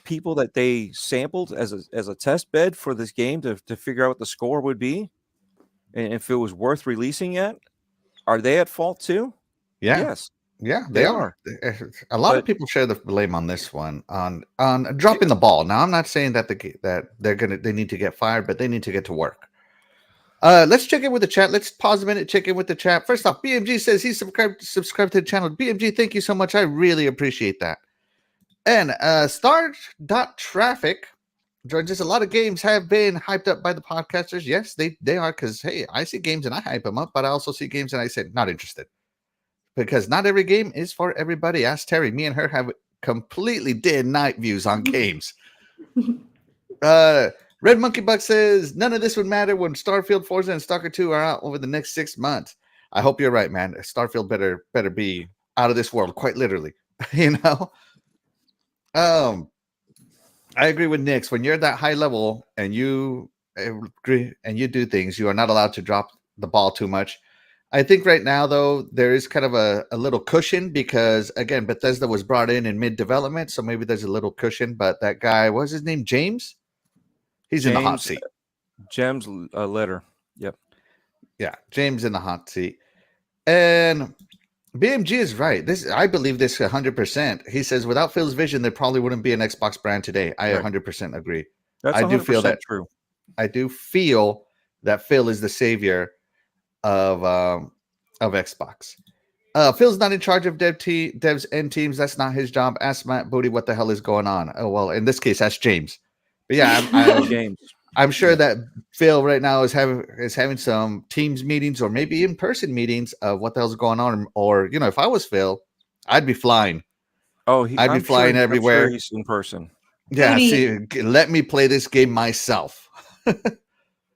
people that they sampled as a test bed for this game to figure out what the score would be, and if it was worth releasing yet, are they at fault too? Yes. Yeah, they are. A lot of people share the blame on this one, on dropping the ball. Now, I'm not saying that they need to get fired, but they need to get to work. Let's check in with the chat. Let's pause a minute, check in with the chat. First off, BMG says he's subscribed to the channel. BMG, thank you so much. I really appreciate that. And Star.Traffic joins us. A lot of games have been hyped up by the podcasters. Yes, they are, because, hey, I see games and I hype them up, but I also see games and I say, not interested. Because not every game is for everybody. Ask Terry. Me and her have completely dead night views on games. Red Monkey Buck says, none of this would matter when Starfield, Forza, and Stalker 2 are out over the next 6 months. I hope you're right, man. Starfield better be out of this world, quite literally. I agree with Nix. When you're at that high level and you agree and you do things, you are not allowed to drop the ball too much. I think right now, though, there is kind of a little cushion because, again, Bethesda was brought in mid-development, so maybe there's a little cushion. But that guy, what's his name, James? He's in the hot seat. James Letter. Yep. Yeah, James in the hot seat. And BMG is right. I believe this 100%. He says, without Phil's vision, there probably wouldn't be an Xbox brand today. I 100% agree. That's 100% I do feel that true. I do feel that Phil is the savior of Xbox. Phil's not in charge of devs and teams. That's not his job. Ask Matt Booty what the hell is going on. Oh, well, in this case, that's James. But yeah, James. I'm sure that Phil right now is having some Teams meetings or maybe in-person meetings of what the hell's going on. Or, if I was Phil, I'd be flying. Oh, I'd be flying everywhere. I'm sure he's in person. Yeah, see, let me play this game myself.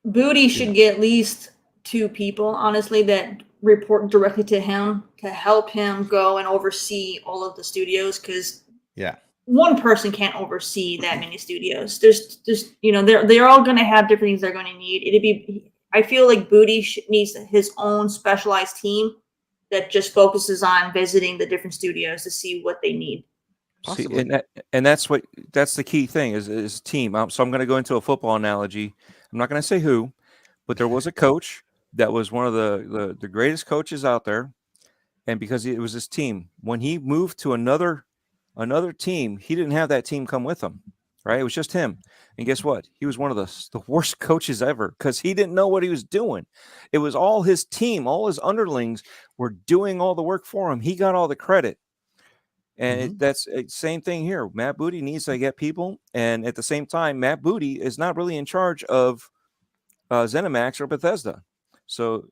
Booty should get at least 2 people, honestly, that report directly to him to help him go and oversee all of the studios, because one person can't oversee that many studios. There's they're all going to have different things they're going to need. I feel like Booty needs his own specialized team that just focuses on visiting the different studios to see what they need. See, and that's the key thing is team. So I'm going to go into a football analogy. I'm not going to say who, but there was a coach that was one of the greatest coaches out there, and because it was his team, when he moved to another team, he didn't have that team come with him, right? It was just him, and guess what? He was one of the worst coaches ever because he didn't know what he was doing. It was all his team, all his underlings were doing all the work for him. He got all the credit. And that's the same thing here. Matt Booty needs to get people. And at the same time, Matt Booty is not really in charge of ZeniMax or Bethesda. So,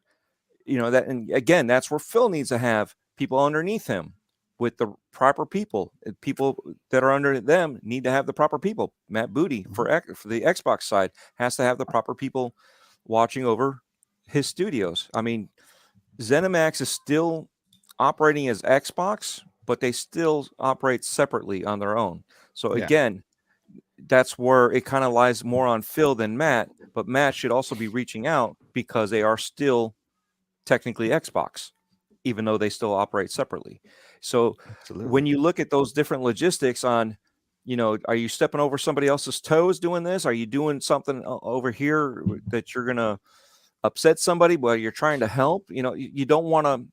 that, and again, that's where Phil needs to have people underneath him with the proper people. People that are under them need to have the proper people. Matt Booty for the Xbox side has to have the proper people watching over his studios. I mean, ZeniMax is still operating as Xbox, but they still operate separately on their own. So again, that's where it kind of lies more on Phil than Matt, but Matt should also be reaching out because they are still technically Xbox, even though they still operate separately. So when you look at those different logistics on, are you stepping over somebody else's toes doing this? Are you doing something over here that you're going to upset somebody while you're trying to help? You don't want to.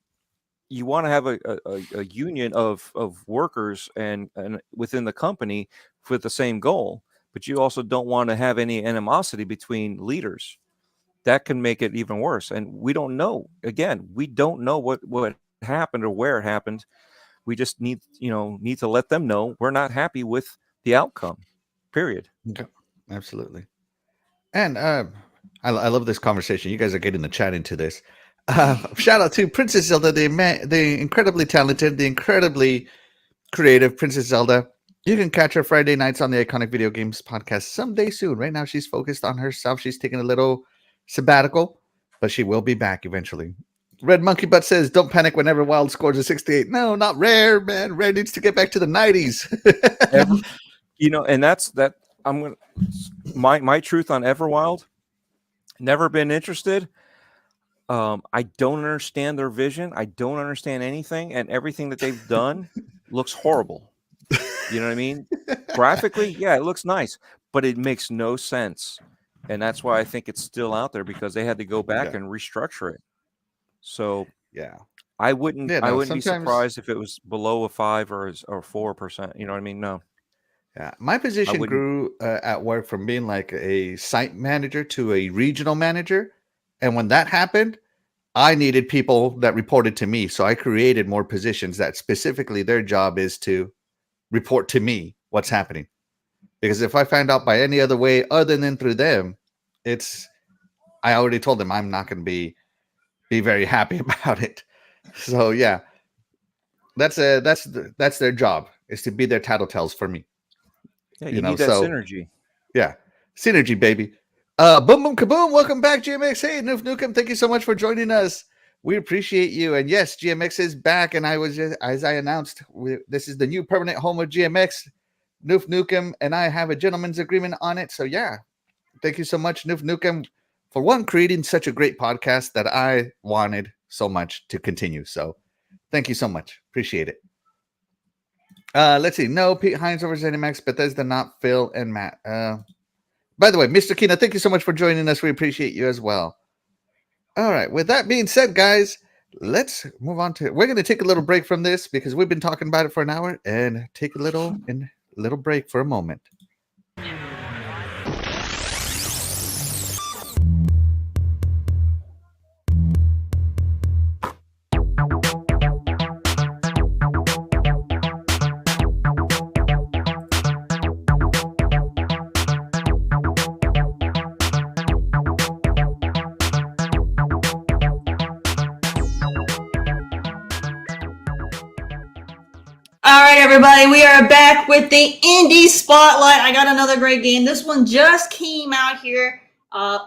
You want to have a union of workers and within the company for the same goal, but you also don't want to have any animosity between leaders. That can make it even worse. And we don't know. Again, we don't know what happened or where it happened. We just need to let them know we're not happy with the outcome. Period. Okay. Absolutely. And I love this conversation. You guys are getting the chat into this. Shout out to Princess Zelda, the incredibly talented, the incredibly creative Princess Zelda. You can catch her Friday nights on the Iconic Video Games podcast someday soon. Right now, she's focused on herself. She's taking a little sabbatical, but she will be back eventually. Red Monkey Butt says, "Don't panic whenever Wild scores a 68." No, not Rare, man. Rare needs to get back to the 90s. And that's that. I'm gonna my truth on Everwild. Never been interested. I don't understand their vision. I don't understand anything, and everything that they've done looks horrible. You know what I mean? Graphically, yeah, it looks nice, but it makes no sense. And that's why I think it's still out there, because they had to go back and restructure it. So I wouldn't be surprised if it was below a 5 or 4%. You know what I mean? No. Yeah, my position grew at work from being like a site manager to a regional manager. And when that happened, I needed people that reported to me. So I created more positions that specifically their job is to report to me what's happening. Because if I find out by any other way other than through them, I already told them I'm not going to be very happy about it. So yeah, that's their job, is to be their tattletales for me. Yeah, you need that synergy. Yeah, synergy, baby. Boom, boom, kaboom. Welcome back, GMX. Hey, Noof Nukem, thank you so much for joining us. We appreciate you. And yes, GMX is back. And as I announced, this is the new permanent home of GMX. Noof Nukem and I have a gentleman's agreement on it. So yeah, thank you so much, Noof Nukem, for creating such a great podcast that I wanted so much to continue. So thank you so much. Appreciate it. Let's see. No, Pete Hines over ZeniMax, Bethesda, not Phil and Matt. By the way, Mr. Kina, thank you so much for joining us. We appreciate you as well. All right. With that being said, guys, let's move on to. We're going to take a little break from this because we've been talking about it for an hour, and take a little break for a moment. All right, everybody, we are back with the Indie Spotlight. I got another great game. This one just came out here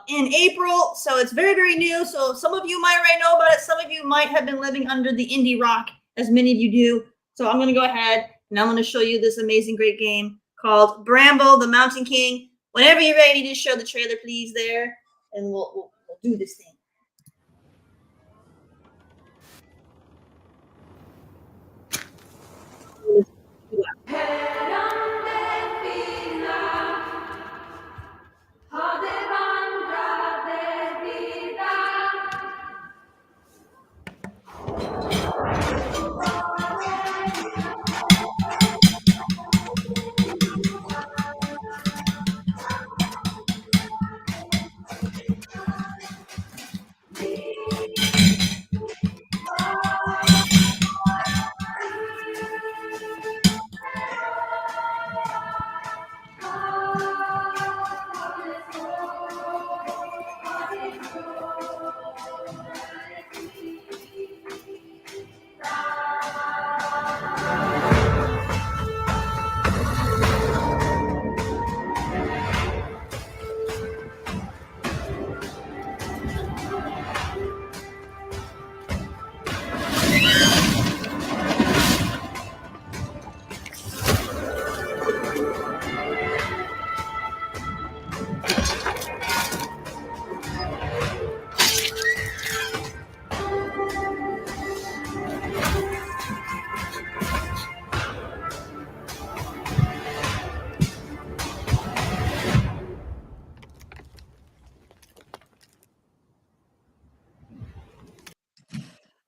in April, so it's very, very new. So some of you might already know about it. Some of you might have been living under the indie rock, as many of you do. So I'm going to go ahead and I'm going to show you this amazing, great game called Bramble, the Mountain King. Whenever you're ready, just show the trailer, please, there, and we'll do this thing.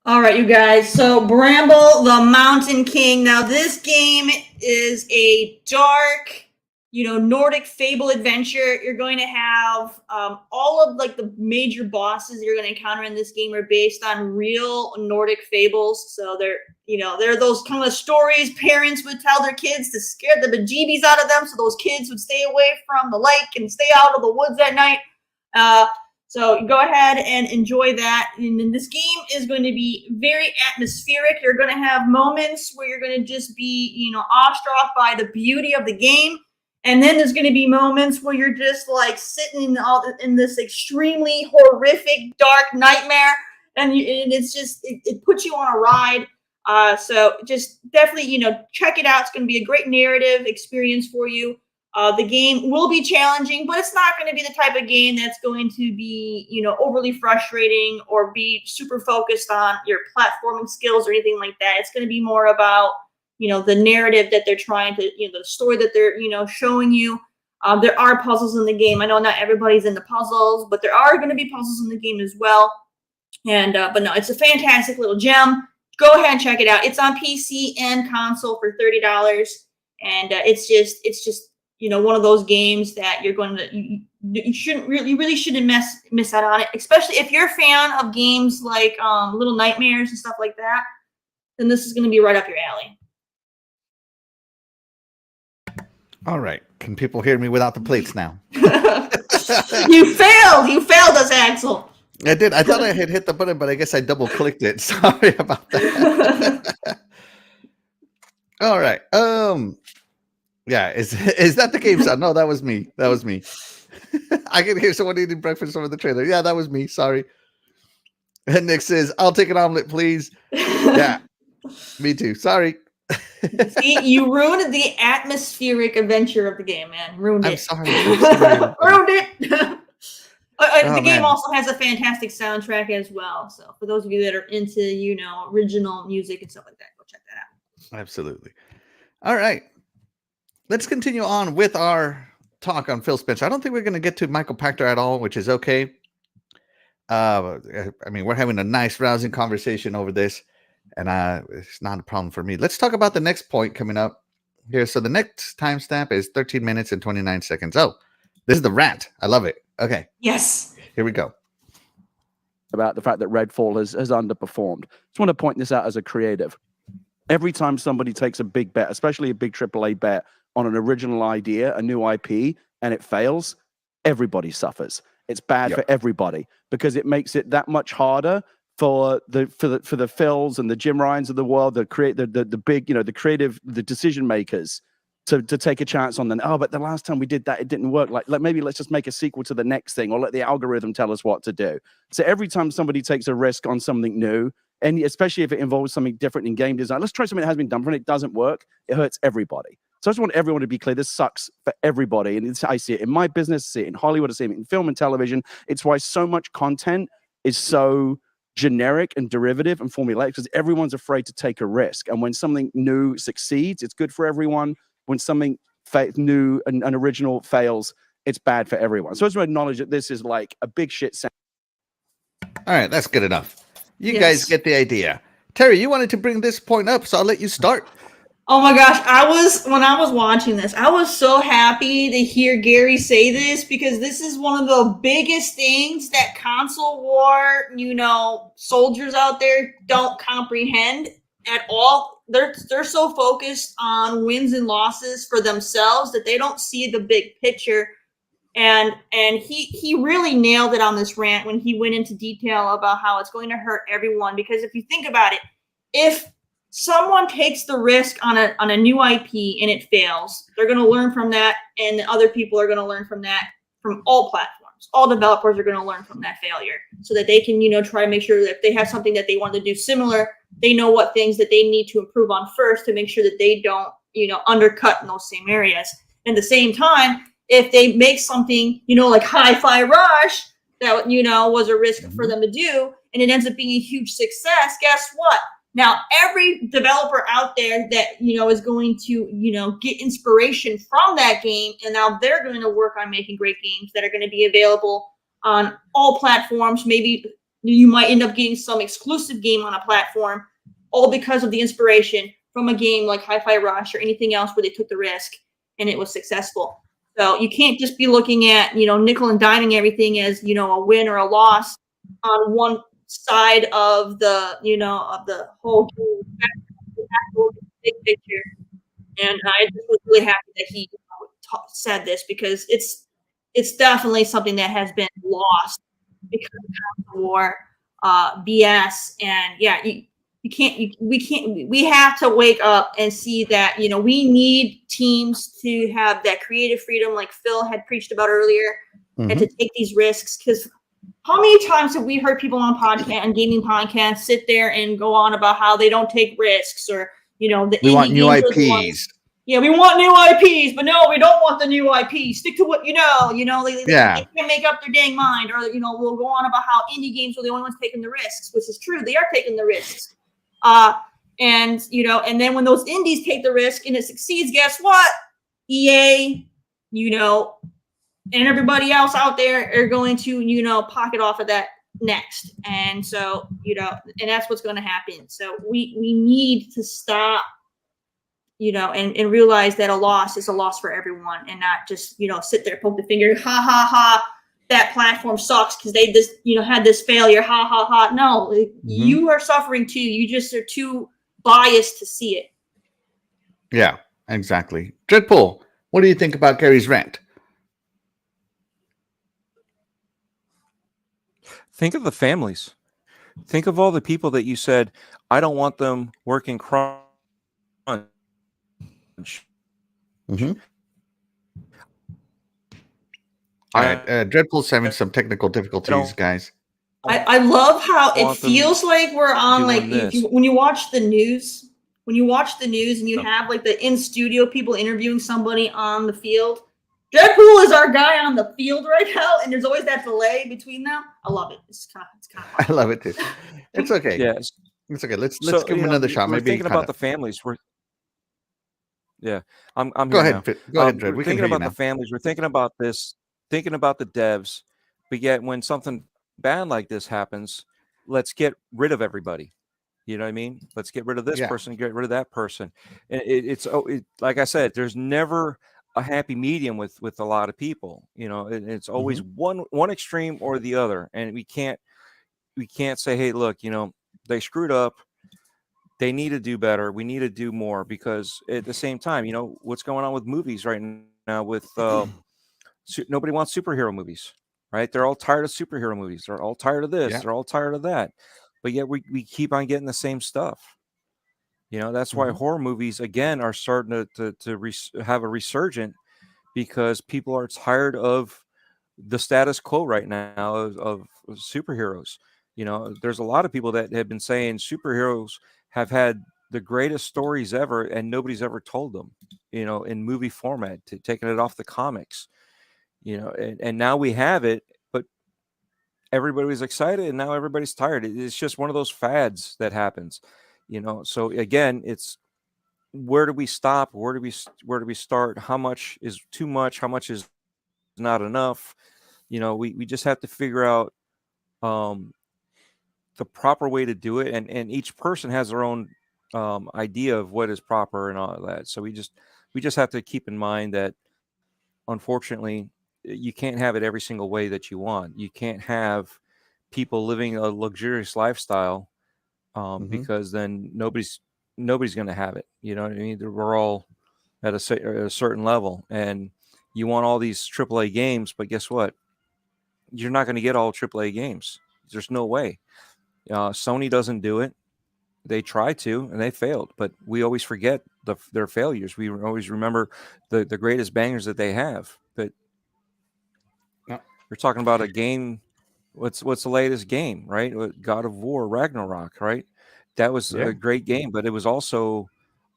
All right, you guys. So Bramble, the Mountain King. Now, this game is a dark, Nordic fable adventure. You're going to have all of like the major bosses you're going to encounter in this game are based on real Nordic fables. So they're those kind of stories parents would tell their kids to scare the bejeebies out of them, so those kids would stay away from the lake and stay out of the woods at night. So go ahead and enjoy that. And this game is going to be very atmospheric. You're going to have moments where you're going to just be, awestruck by the beauty of the game. And then there's going to be moments where you're just like sitting in this extremely horrific, dark nightmare. And it's just, it puts you on a ride. So just definitely, check it out. It's going to be a great narrative experience for you. The game will be challenging, but it's not going to be the type of game that's going to be, overly frustrating or be super focused on your platforming skills or anything like that. It's going to be more about, the narrative that they're trying to, the story that they're, showing you. There are puzzles in the game. I know not everybody's into puzzles, but there are going to be puzzles in the game as well. And, but no, it's a fantastic little gem. Go ahead and check it out. It's on PC and console for $30. And it's just, one of those games that you're going to, you really shouldn't miss out on it, especially if you're a fan of games like Little Nightmares and stuff like that. Then this is going to be right up your alley. All right. Can people hear me without the plates now? You failed us, Axel. I did. I thought I had hit the button, but I guess I double clicked it. Sorry about that. All right. Yeah, is that the game sound? No, that was me. I can hear someone eating breakfast over the trailer. Yeah, that was me. Sorry. And Nick says, "I'll take an omelet, please." Yeah, me too. Sorry. See, you ruined the atmospheric adventure of the game, man. Ruined it. I'm sorry. Ruined it. The game man. also has a fantastic soundtrack as well. So for those of you that are into, original music and stuff like that, go check that out. Absolutely. All right. Let's continue on with our talk on Phil Spencer. I don't think we're going to get to Michael Pachter at all, which is okay. We're having a nice, rousing conversation over this, and it's not a problem for me. Let's talk about the next point coming up here. So the next timestamp is 13 minutes and 29 seconds. Oh, this is the rant. I love it. Okay. Yes. Here we go. About the fact that Redfall has underperformed. Just want to point this out as a creative. Every time somebody takes a big bet, especially a big AAA bet, on an original idea, a new IP, and it fails, everybody suffers. It's bad for everybody because it makes it that much harder for the Phils and the Jim Ryans of the world that create the big, the creative, the decision makers to take a chance on them. Oh, but the last time we did that, it didn't work. Like maybe let's just make a sequel to the next thing, or let the algorithm tell us what to do. So every time somebody takes a risk on something new, and especially if it involves something different in game design, let's try something that has been done before and it doesn't work. It hurts everybody. So I just want everyone to be clear. This sucks for everybody. And I see it in my business, I see it in Hollywood, I see it in film and television. It's why so much content is so generic and derivative and formulaic, because everyone's afraid to take a risk. And when something new succeeds, it's good for everyone. When something new and original fails, it's bad for everyone. So I just want to acknowledge that this is like a big shit sound. All right, that's good enough. You guys get the idea. Terry, you wanted to bring this point up, so I'll let you start. Oh my gosh, when I was watching this, I was so happy to hear Gary say this, because this is one of the biggest things that console war, soldiers out there don't comprehend at all. They're so focused on wins and losses for themselves that they don't see the big picture. And he really nailed it on this rant when he went into detail about how it's going to hurt everyone. Because if you think about it, if someone takes the risk on a new IP and it fails, they're going to learn from that, and the other people are going to learn from that, from all platforms. All developers are going to learn from that failure, so that they can, try to make sure that if they have something that they want to do similar, they know what things that they need to improve on first to make sure that they don't, undercut in those same areas. At the same time, if they make something, like Hi-Fi Rush, that, was a risk for them to do, and it ends up being a huge success, guess what? Now, every developer out there that, is going to, get inspiration from that game, and now they're going to work on making great games that are going to be available on all platforms. Maybe you might end up getting some exclusive game on a platform, all because of the inspiration from a game like Hi-Fi Rush or anything else where they took the risk and it was successful. So you can't just be looking at, nickel and diming everything as, a win or a loss on one side of the, of the whole big picture. And I just was really happy that he said this, because it's definitely something that has been lost because of the war, BS. And yeah, we have to wake up and see that, we need teams to have that creative freedom, like Phil had preached about earlier, and to take these risks. Because how many times have we heard people on podcast and gaming podcasts sit there and go on about how they don't take risks, or we want new IPs. Yeah, we want new IPs, but no, we don't want the new IPs. Stick to what they can't make up their dang mind, or we'll go on about how indie games are the only ones taking the risks, which is true. They are taking the risks. And then when those indies take the risk and it succeeds, guess what? EA, and everybody else out there are going to, pocket off of that next. And so, and that's what's going to happen. So we need to stop, and realize that a loss is a loss for everyone, and not just, sit there, poke the finger, ha, ha, ha, that platform sucks because they just, had this failure, ha, ha, ha. No, you are suffering too. You just are too biased to see it. Yeah, exactly. Dreadpool, what do you think about Gary's rant? Think of the families. Think of all the people that you said, I don't want them working crunch. All right, Dreadpool's having some technical difficulties, guys. I love how it feels like we're on, like, when you watch the news, and you have like the in-studio people interviewing somebody on the field. Deadpool is our guy on the field right now, and there's always that delay between them. I love it. It's kind of fun. I love it too. It's okay. Yes. It's okay. Let's give him another shot. We're Maybe thinking about the families. I'm Go here ahead. now. Go ahead, Dred. We're thinking about the families. We're thinking about this, thinking about the devs. But yet when something bad like this happens, let's get rid of everybody. You know what I mean? Let's get rid of this person, get rid of that person. And it's like I said, there's never a happy medium with a lot of people. It's always one extreme or the other. And we can't say, hey, look, they screwed up. They need to do better. We need to do more, because at the same time, what's going on with movies right now with nobody wants superhero movies, right? They're all tired of superhero movies. They're all tired of this. They're all tired of that. but yet we keep on getting the same stuff. That's why horror movies again are starting to have a resurgent, because people are tired of the status quo right now of superheroes. There's a lot of people that have been saying superheroes have had the greatest stories ever, and nobody's ever told them, in movie format, taking it off the comics, and now we have it, but everybody was excited, and now everybody's tired. It's just one of those fads that happens, so again, it's, where do we stop? Where do we start? How much is too much? How much is not enough? We just have to figure out the proper way to do it, and each person has their own idea of what is proper and all of that. So we just have to keep in mind that, unfortunately, you can't have it every single way that you want. You can't have people living a luxurious lifestyle, because then nobody's going to have it. You know what I mean? We're all at a certain level, and you want all these AAA games, but guess what? You're not going to get all AAA games. There's no way. Sony doesn't do it. They try to, and they failed. But we always forget their failures. We always remember the greatest bangers that they have. But we're talking about a game. What's the latest game, right? God of War, Ragnarok, right? That was a great game, but it was also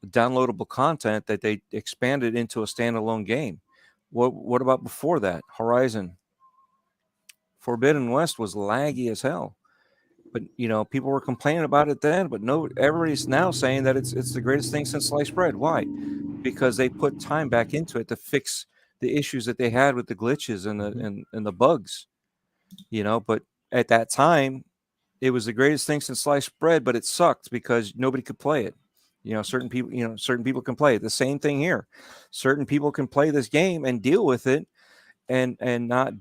downloadable content that they expanded into a standalone game. What about before that? Horizon Forbidden West was laggy as hell. But people were complaining about it then, but no, everybody's now saying that it's the greatest thing since sliced bread. Why? Because they put time back into it to fix the issues that they had with the glitches and the bugs. But at that time, it was the greatest thing since sliced bread, but it sucked because nobody could play it. Certain people can play it. The same thing here. Certain people can play this game and deal with it, and not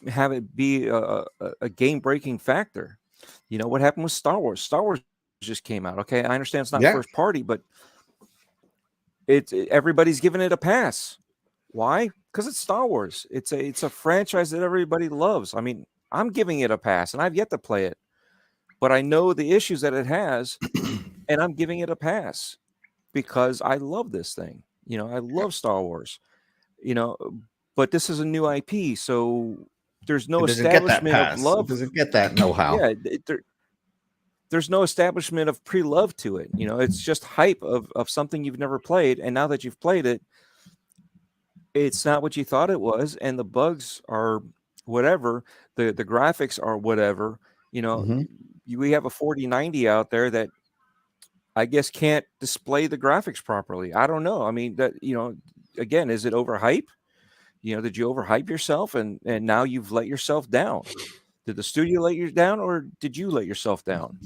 have it be a game-breaking factor. What happened with Star Wars? Star Wars just came out. Okay, I understand it's not first party, but everybody's giving it a pass. Why? Because it's Star Wars. It's a franchise that everybody loves. I mean, I'm giving it a pass, and I've yet to play it, but I know the issues that it has, and I'm giving it a pass because I love this thing. I love Star Wars. But this is a new IP, so there's no establishment of love. It doesn't get that know-how. Yeah, there's no establishment of pre-love to it. It's just hype of something you've never played, and now that you've played it, it's not what you thought it was, and the bugs are whatever, the graphics are whatever. We have a 4090 out there that I guess can't display the graphics properly. I don't know. I mean, that again, is it overhype? Did you overhype yourself and now you've let yourself down? Did the studio let you down, or did you let yourself down?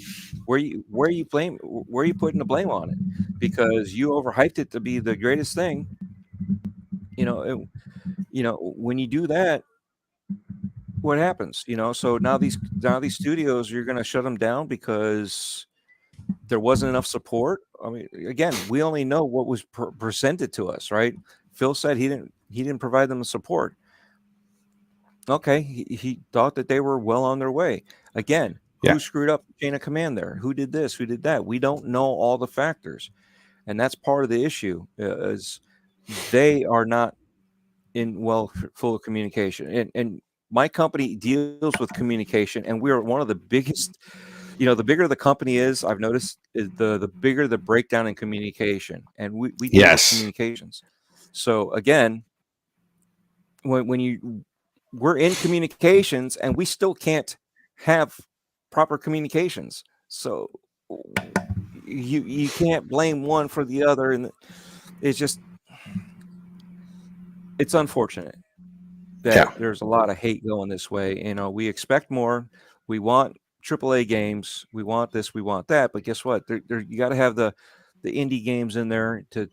Where are you putting the blame on it? Because you overhyped it to be the greatest thing. When you do that, what happens? So now these studios, you're going to shut them down because there wasn't enough support. I mean, again, we only know what was presented to us, right? Phil said he didn't provide them the support. Okay, he thought that they were well on their way. Again, who screwed up the chain of command there? Who did this? Who did that? We don't know all the factors, and that's part of the issue. Is they are not in full communication, and my company deals with communication, and we are one of the biggest. The bigger the company is, I've noticed, is the bigger the breakdown in communication, and we deal with communications. So again, when we're in communications, and we still can't have proper communications, so you can't blame one for the other, and it's unfortunate that there's a lot of hate going this way. We expect more. We want AAA games. We want this. We want that. But guess what? You got to have the indie games in there to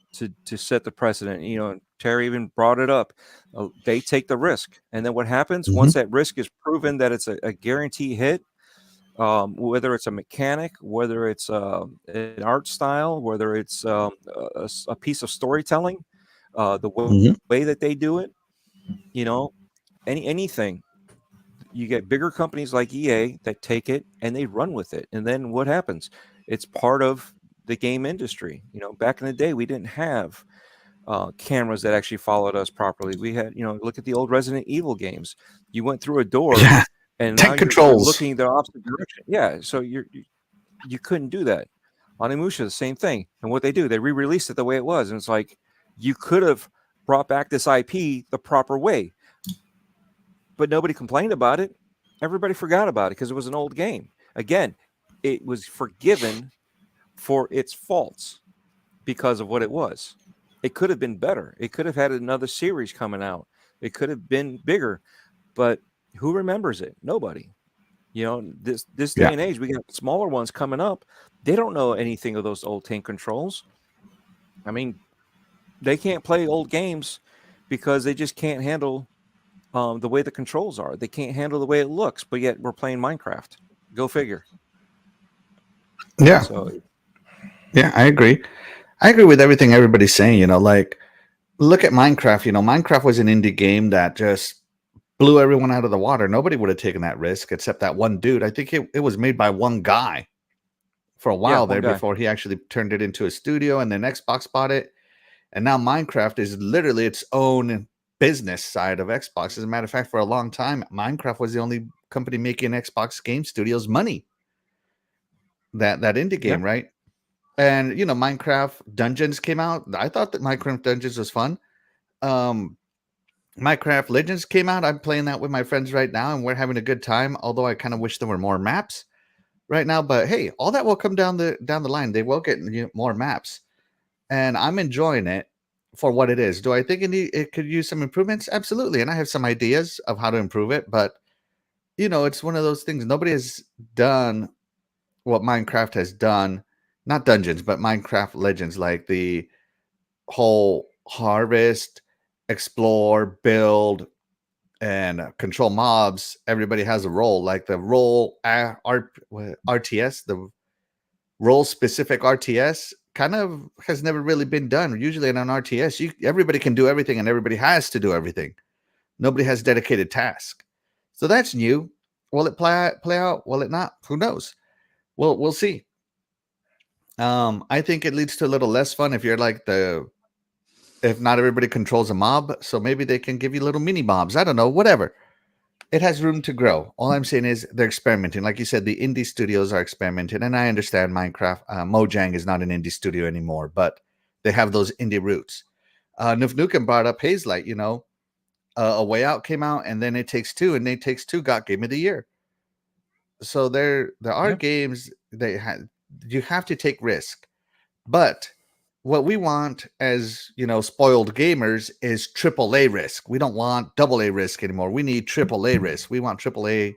set the precedent. Terry even brought it up. They take the risk, and then what happens once that risk is proven that it's a guarantee hit? Whether it's a mechanic, whether it's an art style, whether it's a piece of storytelling, the way that they do it, anything, you get bigger companies like EA that take it and they run with it. And then what happens? It's part of the game industry. Back in the day, we didn't have cameras that actually followed us properly. We had, look at the old Resident Evil games. You went through a door and now you're looking the opposite direction. Yeah. So you couldn't do that. Onimusha, the same thing. And what they do, they re-released it the way it was. And it's like, you could have brought back this IP the proper way. But nobody complained about it. Everybody forgot about it because it was an old game. Again, it was forgiven for its faults because of what it was. It could have been better. It could have had another series coming out. It could have been bigger. But who remembers it? Nobody. This day and age, we got smaller ones coming up. They don't know anything of those old tank controls. I mean, they can't play old games because they just can't handle the way the controls are. They can't handle the way it looks, but yet we're playing Minecraft. Go figure. Yeah. Yeah, I agree. I agree with everything everybody's saying. Like, look at Minecraft. Minecraft was an indie game that just blew everyone out of the water. Nobody would have taken that risk except that one dude. I think it was made by one guy for a while before he actually turned it into a studio, and then Xbox bought it. And now Minecraft is literally its own business side of Xbox. As a matter of fact, for a long time, Minecraft was the only company making Xbox Game Studios money. That indie game, right? And Minecraft Dungeons came out. I thought that Minecraft Dungeons was fun. Minecraft Legends came out. I'm playing that with my friends right now, and we're having a good time. Although I kind of wish there were more maps right now. But hey, all that will come down the line. They will get more maps, and I'm enjoying it for what it is. Do I think it could use some improvements? Absolutely, and I have some ideas of how to improve it. But it's one of those things. Nobody has done what Minecraft has done. Not Dungeons, but Minecraft Legends, like the whole harvest, explore, build, and control mobs. Everybody has a role, like the role RTS, the role specific RTS kind of has never really been done. Usually in an RTS, everybody can do everything and everybody has to do everything. Nobody has dedicated task. So that's new. Will it play out? Will it not? Who knows? Well, we'll see. I think it leads to a little less fun if you're like if not everybody controls a mob, so maybe they can give you little mini mobs. I don't know, whatever. It has room to grow. All I'm saying is they're experimenting. Like you said, the indie studios are experimenting, and I understand Minecraft. Mojang is not an indie studio anymore, but they have those indie roots. Noof Nukem brought up Hazelight. A Way Out came out, and then It Takes Two, and It Takes Two got Game of the Year. So there are games you have to take risk, but what we want as spoiled gamers is AAA risk. We don't want AA risk anymore. We need AAA risk. We want AAA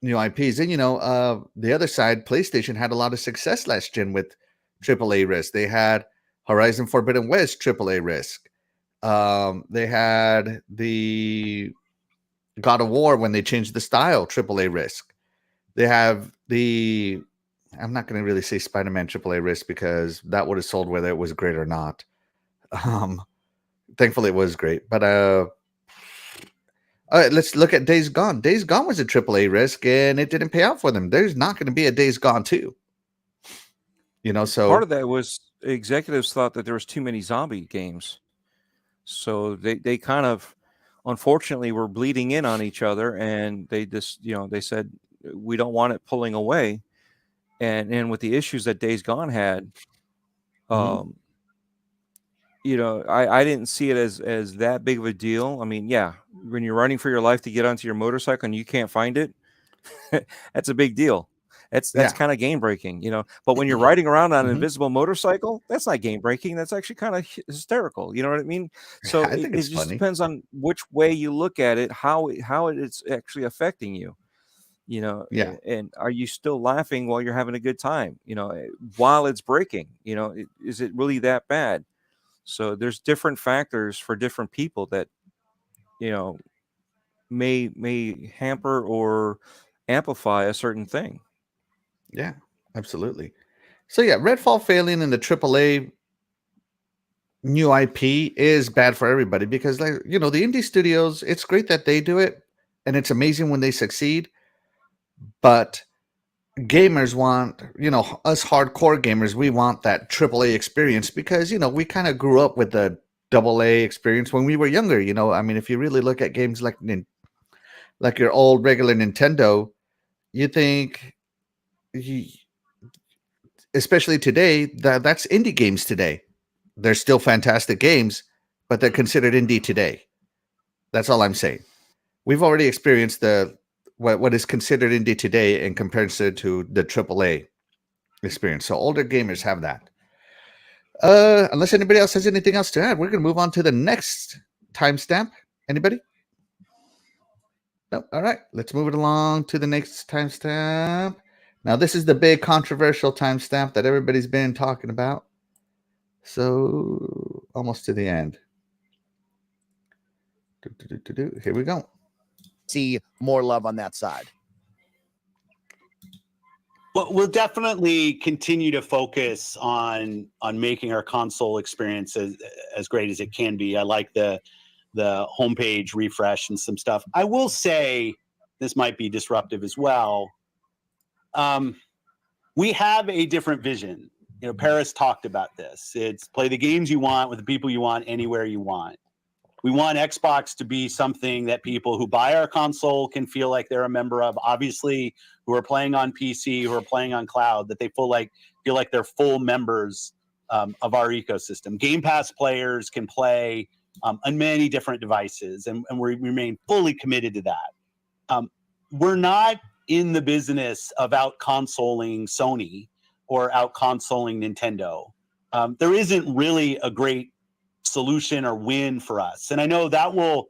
new IPs. And the other side, PlayStation had a lot of success last gen with AAA risk. They had Horizon Forbidden West AAA risk. They had the God of War when they changed the style AAA risk. They have I'm not going to really say Spider-Man AAA risk because that would have sold whether it was great or not. Thankfully, it was great. But let's look at Days Gone. Days Gone was a AAA risk, and it didn't pay out for them. There's not going to be a Days Gone 2. So part of that was executives thought that there was too many zombie games. So they kind of, unfortunately, were bleeding in on each other, and they just, they said, we don't want it pulling away. And with the issues that Days Gone had, I didn't see it as that big of a deal. I mean, yeah, when you're running for your life to get onto your motorcycle and you can't find it, that's a big deal. That's kind of game breaking, But when you're riding around on an invisible motorcycle, that's not game breaking. That's actually kind of hysterical. You know what I mean? So it just depends on which way you look at it, how it's actually affecting you. And are you still laughing while you're having a good time, while it's breaking, is it really that bad? So there's different factors for different people that, may hamper or amplify a certain thing. Yeah, absolutely. So Redfall failing in the AAA new IP is bad for everybody because, the indie studios, it's great that they do it. and it's amazing when they succeed. But gamers want, us hardcore gamers, we want that AAA experience because, we kind of grew up with the AA experience when we were younger. I mean, if you really look at games like your old regular Nintendo, you think, especially today, that's indie games today. They're still fantastic games, but they're considered indie today. That's all I'm saying. We've already experienced what is considered indie today in comparison to the AAA experience. So older gamers have that. Unless anybody else has anything else to add, we're going to move on to the next timestamp. Anybody? No. All right. Let's move it along to the next timestamp. Now, this is the big controversial timestamp that everybody's been talking about. So almost to the end. Here we go. See more love on that side. Well, we'll definitely continue to focus on making our console experience as great as it can be. I like the homepage refresh and some stuff. I will say this might be disruptive as well. We have a different vision. Paris talked about this. It's play the games you want with the people you want anywhere you want. We want Xbox to be something that people who buy our console can feel like they're a member of. Obviously, who are playing on PC, who are playing on cloud, that they feel like they're full members of our ecosystem. Game Pass players can play on many different devices, and we remain fully committed to that. We're not in the business of out-consoling Sony or out-consoling Nintendo. There isn't really a great solution or win for us. And I know that will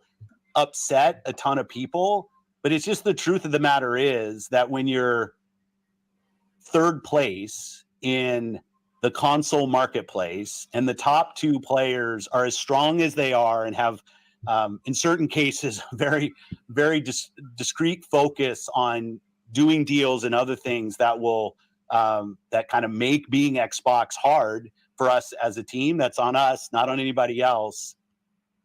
upset a ton of people, but it's just the truth of the matter is that when you're third place in the console marketplace and the top two players are as strong as they are and have, in certain cases, very, very discrete focus on doing deals and other things that will that kind of make being Xbox hard for us as a team. That's on us, not on anybody else.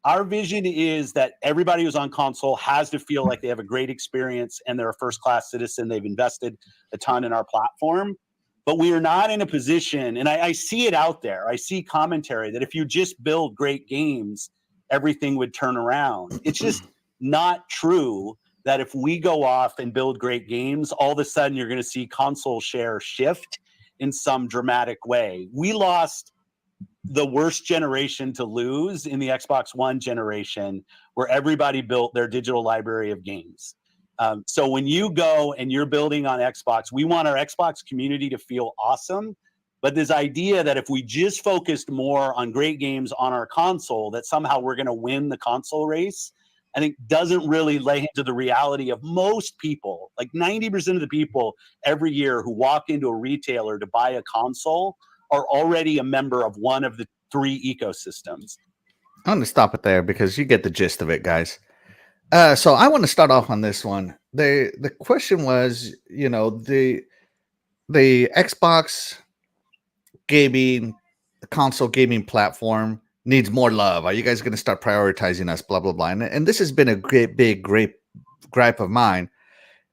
Our vision is that everybody who's on console has to feel like they have a great experience and they're a first-class citizen. They've invested a ton in our platform. But we are not in a position, and I see it out there. I see commentary that if you just build great games, everything would turn around. It's just not true that if we go off and build great games, all of a sudden you're going to see console share shift in some dramatic way. We lost the worst generation to lose in the Xbox One generation, where everybody built their digital library of games. So when you go and you're building on Xbox, we want our Xbox community to feel awesome. But this idea that if we just focused more on great games on our console, that somehow we're going to win the console race, I think doesn't really lay into the reality of most people. Like 90% of the people every year who walk into a retailer to buy a console are already a member of one of the three ecosystems. I'm going to stop it there because you get the gist of it, guys. So I want to start off on this one. The question was, the Xbox gaming, console gaming platform needs more love. Are you guys going to start prioritizing us? Blah, blah, blah. And this has been a great gripe of mine,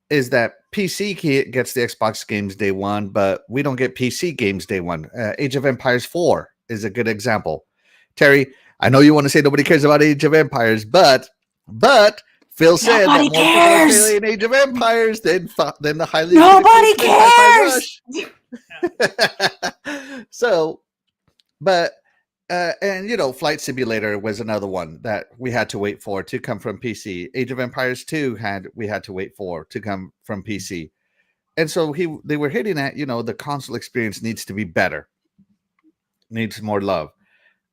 is that PC gets the Xbox games day one, but we don't get PC games day one. Age of Empires 4 is a good example. Terry, I know you want to say nobody cares about Age of Empires, but Phil said nobody that more cares. people are playing Age of Empires than the highly Nobody cares. So, but and Flight Simulator was another one that we had to wait for to come from PC. Age of Empires 2 we had to wait for to come from PC. And so they were hitting at, the console experience needs to be better. Needs more love.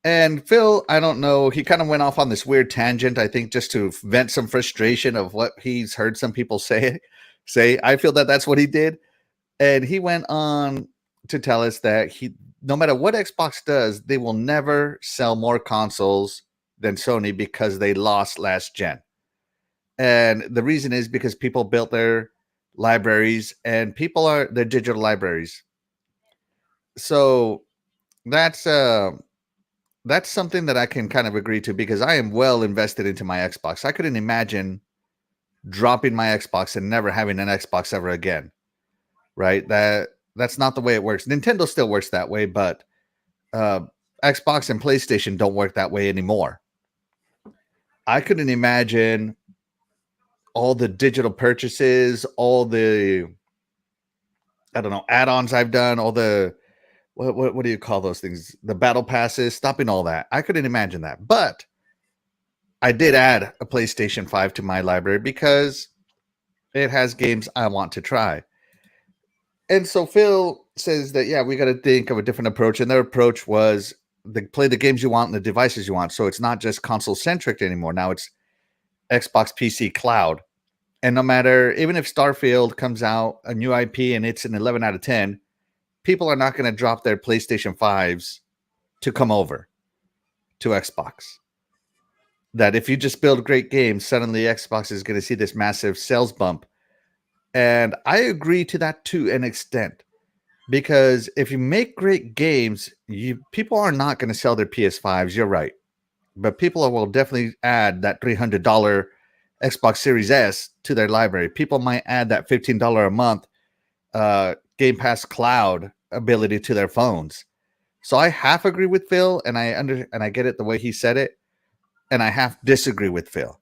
And Phil, I don't know, he kind of went off on this weird tangent, I think, just to vent some frustration of what he's heard some people say. I feel that that's what he did. And he went on to tell us that no matter what Xbox does, they will never sell more consoles than Sony because they lost last gen. And the reason is because people built their libraries and their digital libraries. So that's something that I can kind of agree to because I am well invested into my Xbox. I couldn't imagine dropping my Xbox and never having an Xbox ever again, right? That's not the way it works. Nintendo still works that way, but Xbox and PlayStation don't work that way anymore. I couldn't imagine all the digital purchases, all the, I don't know, add-ons I've done, all the, what do you call those things? The battle passes, stopping all that. I couldn't imagine that. But I did add a PlayStation 5 to my library because it has games I want to try. And so Phil says that, yeah, we got to think of a different approach. And their approach was play the games you want and the devices you want. So it's not just console-centric anymore. Now it's Xbox PC cloud. And no matter, even if Starfield comes out, a new IP, and it's an 11 out of 10, people are not going to drop their PlayStation 5s to come over to Xbox. That if you just build great games, suddenly Xbox is going to see this massive sales bump. And I agree to that to an extent. Because if you make great games, people are not going to sell their PS5s. You're right. But people will definitely add that $300 Xbox Series S to their library. People might add that $15 a month Game Pass Cloud ability to their phones. So I half agree with Phil, and I get it the way he said it, and I half disagree with Phil.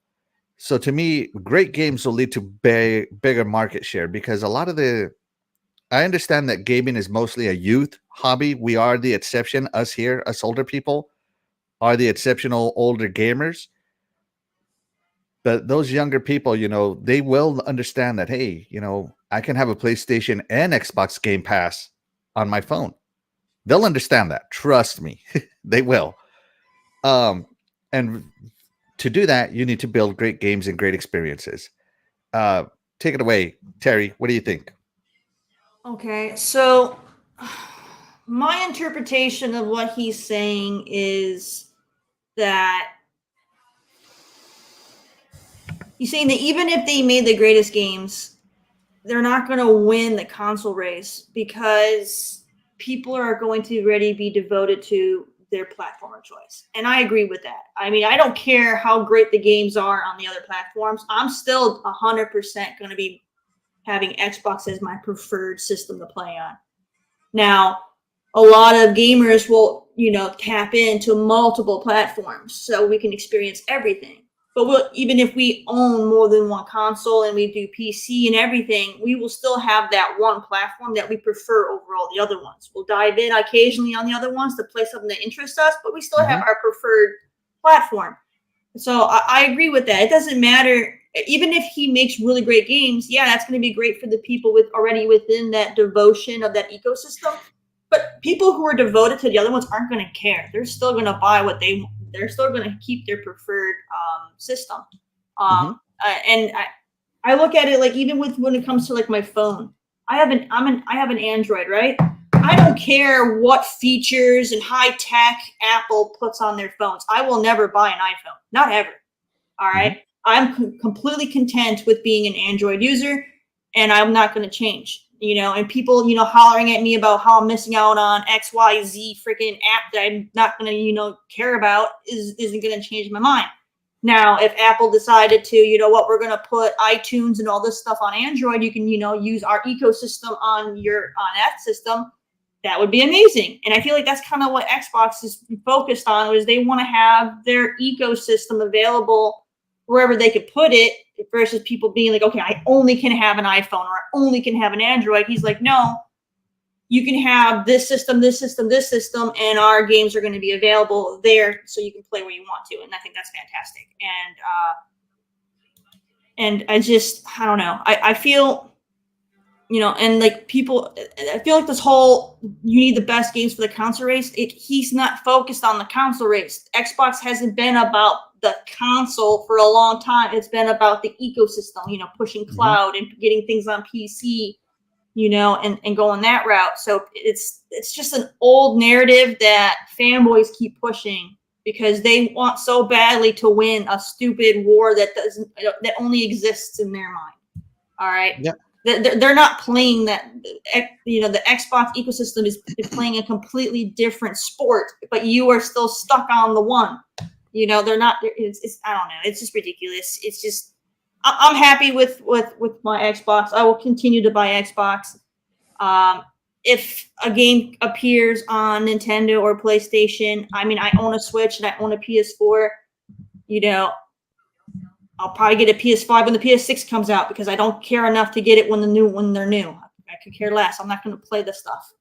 So to me, great games will lead to bigger market share, because a lot of I understand that gaming is mostly a youth hobby. We are the exception. Us here, us older people, are the exceptional older gamers. But those younger people, they will understand that, hey, I can have a PlayStation and Xbox Game Pass on my phone. They'll understand that. Trust me. They will. And to do that, you need to build great games and great experiences. Take it away, Terry. What do you think? Okay, so my interpretation of what he's saying is that he's saying that even if they made the greatest games, they're not going to win the console race because people are going to already be devoted to their platform of choice. And I agree with that. I mean, I don't care how great the games are on the other platforms. I'm still 100% going to be having Xbox as my preferred system to play on. Now, a lot of gamers will, tap into multiple platforms so we can experience everything. But even if we own more than one console and we do PC and everything, we will still have that one platform that we prefer over all the other ones. We'll dive in occasionally on the other ones to play something that interests us, but we still have our preferred platform. So I agree with that. It doesn't matter. Even if he makes really great games, yeah, that's going to be great for the people already within that devotion of that ecosystem. But people who are devoted to the other ones aren't going to care. They're still going to buy what they want. They're still going to keep their preferred system. And I look at it like, even when it comes to like my phone, I have an Android, right? I don't care what features and high tech Apple puts on their phones. I will never buy an iPhone, not ever. All right. I'm completely content with being an Android user, and I'm not going to change, and people, hollering at me about how I'm missing out on XYZ freaking app that I'm not going to, care about isn't going to change my mind. Now, if Apple decided to, we're going to put iTunes and all this stuff on Android, you can, use our ecosystem on that system. That would be amazing. And I feel like that's kind of what Xbox is focused on, was they want to have their ecosystem available wherever they could put it, versus people being like, okay, I only can have an iPhone, or I only can have an Android. He's like, no, you can have this system, this system, this system, and our games are going to be available there, so you can play where you want to. And I think that's fantastic. And I don't know. I feel, and like people, I feel like this whole, you need the best games for the console race. He's not focused on the console race. Xbox hasn't been about the console for a long time. It's been about the ecosystem, pushing cloud and getting things on PC, and going that route. So it's just an old narrative that fanboys keep pushing because they want so badly to win a stupid war that only exists in their mind. All right. Yeah. They're not playing that, the Xbox ecosystem is playing a completely different sport, but you are still stuck on the one. They're not. It's I don't know. It's just ridiculous. It's just, I'm happy with my Xbox. I will continue to buy Xbox. If a game appears on Nintendo or PlayStation, I mean, I own a Switch and I own a PS4. You know, I'll probably get a PS5 when the PS6 comes out because I don't care enough to get it when they're new. I could care less. I'm not going to play the stuff.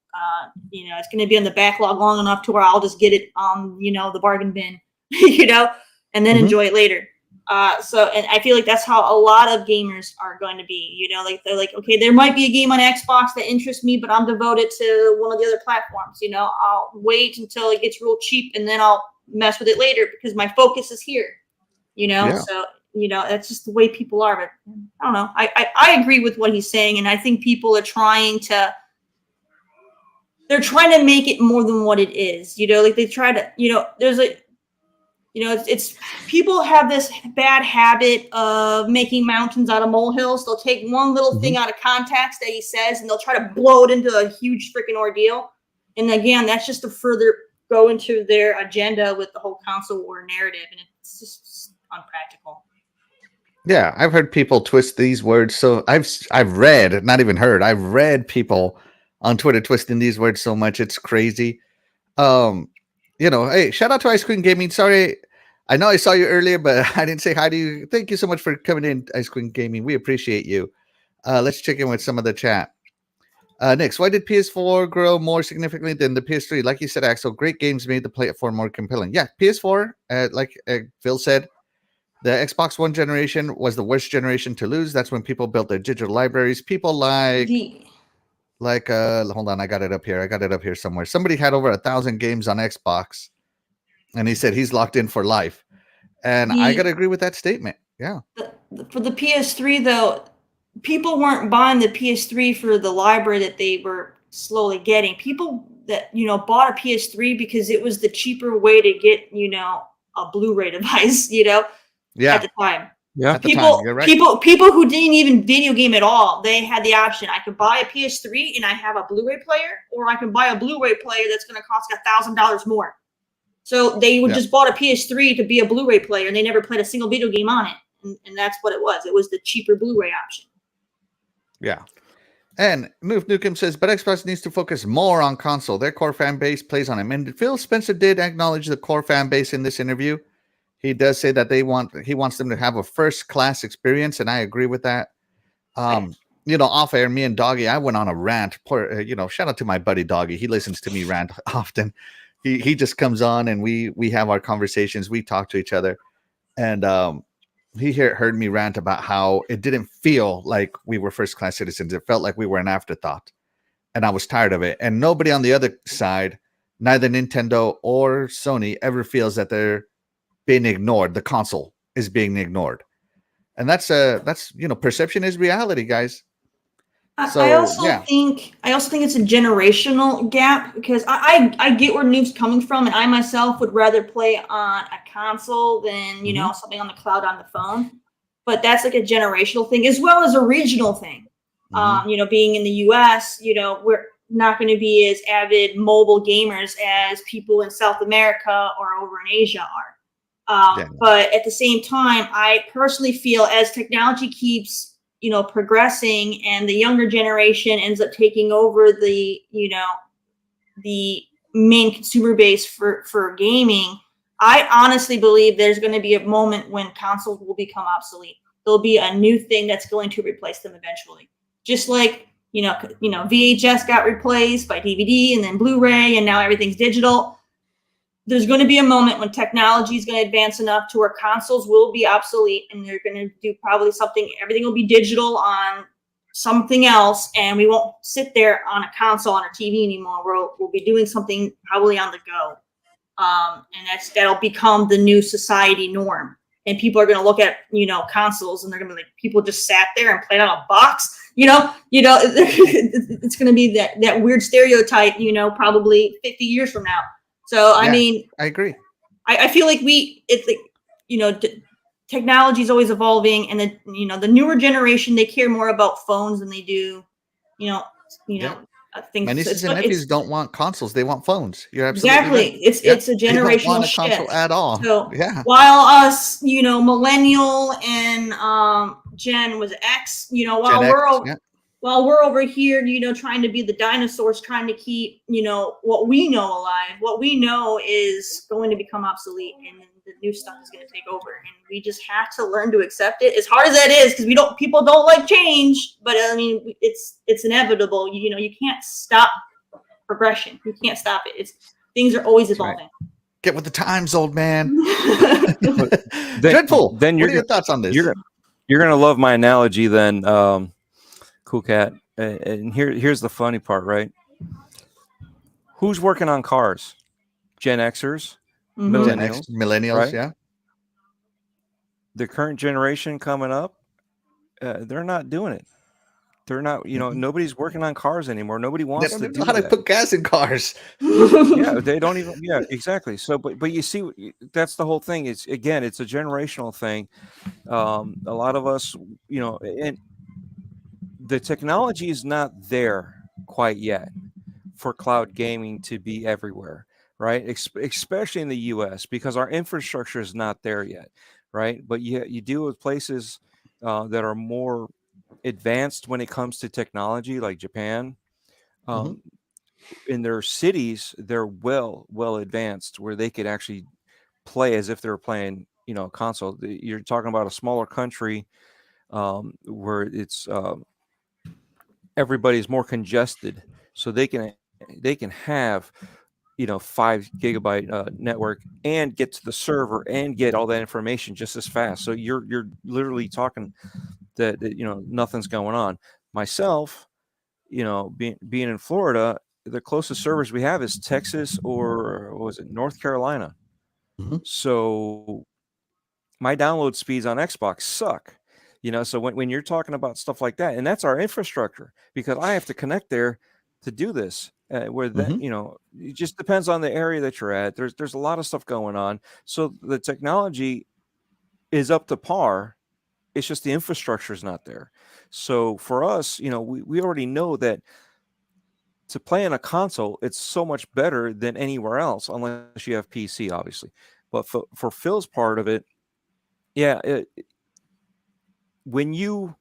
You know, it's going to be in the backlog long enough to where I'll just get it on, you know, the bargain bin, you know, and then enjoy it later. And I feel like that's how a lot of gamers are going to be, you know, like they're like, okay, there might be a game on Xbox that interests me, but I'm devoted to one of the other platforms. You know, I'll wait until it gets real cheap and then I'll mess with it later because my focus is here, you know? Yeah. So, you know, that's just the way people are, but I don't know. I agree with what he's saying. And I think people are trying to make it more than what it is, you know, like they try to, you know, there's a, you know, it's people have this bad habit of making mountains out of molehills. They'll take one little thing out of context that he says, and they'll try to blow it into a huge freaking ordeal. And again, that's just to further go into their agenda with the whole console war narrative, and it's just unpractical. Yeah, I've heard people twist these words. So I've read, not even heard, I've read people on Twitter twisting these words so much it's crazy. You know, hey, shout out to Ice Queen Gaming. Sorry, I know I saw you earlier, but I didn't say hi to you. Thank you so much for coming in, Ice Queen Gaming. We appreciate you. Let's check in with some of the chat. Nix, why did PS4 grow more significantly than the PS3? Like you said, Axel, great games made the platform more compelling. Yeah, PS4, like Phil said, the Xbox One generation was the worst generation to lose. That's when people built their digital libraries. People hold on, I got it up here somewhere. Somebody had over 1,000 games on Xbox, and he said he's locked in for life. And I gotta agree with that statement. Yeah. For the PS3 though, people weren't buying the PS3 for the library that they were slowly getting. People that, you know, bought a PS3 because it was the cheaper way to get, you know, a Blu-ray device, you know, at the time. Yeah, people who didn't even video game at all, they had the option. I could buy a PS3 and I have a Blu-ray player, or I can buy a Blu-ray player that's going to cost $1,000 more. So they would just bought a PS3 to be a Blu-ray player, and they never played a single video game on it. And that's what it was. It was the cheaper Blu-ray option. Yeah. And Move Nukem says, but Xbox needs to focus more on console. Their core fan base plays on them. And Phil Spencer did acknowledge the core fan base in this interview. He does say that he wants them to have a first-class experience, and I agree with that. You know, off air, me and Doggy, I went on a rant. You know, shout out to my buddy Doggy. He listens to me rant often. He just comes on and we have our conversations. We talk to each other, and he heard me rant about how it didn't feel like we were first-class citizens. It felt like we were an afterthought, and I was tired of it. And nobody on the other side, neither Nintendo or Sony, ever feels that they're being ignored. The console is being ignored, and that's you know, perception is reality, guys. So, I also think it's a generational gap, because I get where Noob's coming from, and I myself would rather play on a console than, you know, something on the cloud on the phone. But that's like a generational thing as well as a regional thing. You know, being in the US, you know, we're not going to be as avid mobile gamers as people in South America or over in Asia are. But at the same time, I personally feel as technology keeps, you know, progressing and the younger generation ends up taking over the, you know, the main consumer base for gaming, I honestly believe there's going to be a moment when consoles will become obsolete. There'll be a new thing that's going to replace them eventually. Just like, you know, VHS got replaced by DVD and then Blu-ray, and now everything's digital. There's going to be a moment when technology is going to advance enough to where consoles will be obsolete, and they're going to do probably something. Everything will be digital on something else, and we won't sit there on a console on our TV anymore. We'll be doing something probably on the go, and that'll become the new society norm. And people are going to look at, you know, consoles, and they're going to be like, people just sat there and played on a box. You know, it's going to be that weird stereotype. You know, probably 50 years from now. So, I mean, I agree. I feel like it's like, you know, technology is always evolving, and the newer generation, they care more about phones than they do, you know, things. My nieces and nephews don't want consoles; they want phones. You're absolutely right. It's a generational they don't want a shift console at all. So while us, you know, millennial and Gen was X, you know, while we're over here, you know, trying to be the dinosaurs, trying to keep, you know, what we know alive. What we know is going to become obsolete, and the new stuff is going to take over. And we just have to learn to accept it, as hard as that is, because people don't like change. But I mean, it's inevitable. You know, you can't stop progression. You can't stop it. Things are always evolving. Right. Get with the times, old man. Dreadful. Then what are your thoughts on this? You're gonna love my analogy then, Cool Cat. And here's the funny part, right? Who's working on cars? Gen Xers, millennials, right? Yeah. The current generation coming up, they're not doing it. They're not, you know, nobody's working on cars anymore. Nobody wants to do how to put gas in cars. Yeah, they don't even. Yeah, exactly. So, but you see, that's the whole thing. It's a generational thing. A lot of us, you know, and the technology is not there quite yet for cloud gaming to be everywhere, right? Especially in the U.S. because our infrastructure is not there yet, right? But you deal with places that are more advanced when it comes to technology, like Japan. In their cities, they're well advanced where they could actually play as if they're playing, you know, a console. You're talking about a smaller country where it's everybody's more congested, so they can have, you know, 5 gigabyte network and get to the server and get all that information just as fast. So you're literally talking that you know, nothing's going on. Myself, you know, being in Florida, the closest servers we have is Texas or what was it, North Carolina. So my download speeds on Xbox suck, you know. So when you're talking about stuff like that, and that's our infrastructure, because I have to connect there to do this. Where that, you know, it just depends on the area that you're at. There's a lot of stuff going on. So the technology is up to par. It's just the infrastructure is not there. So for us, you know, we already know that to play on a console, it's so much better than anywhere else, unless you have PC, obviously. But for Phil's part of it, yeah, when you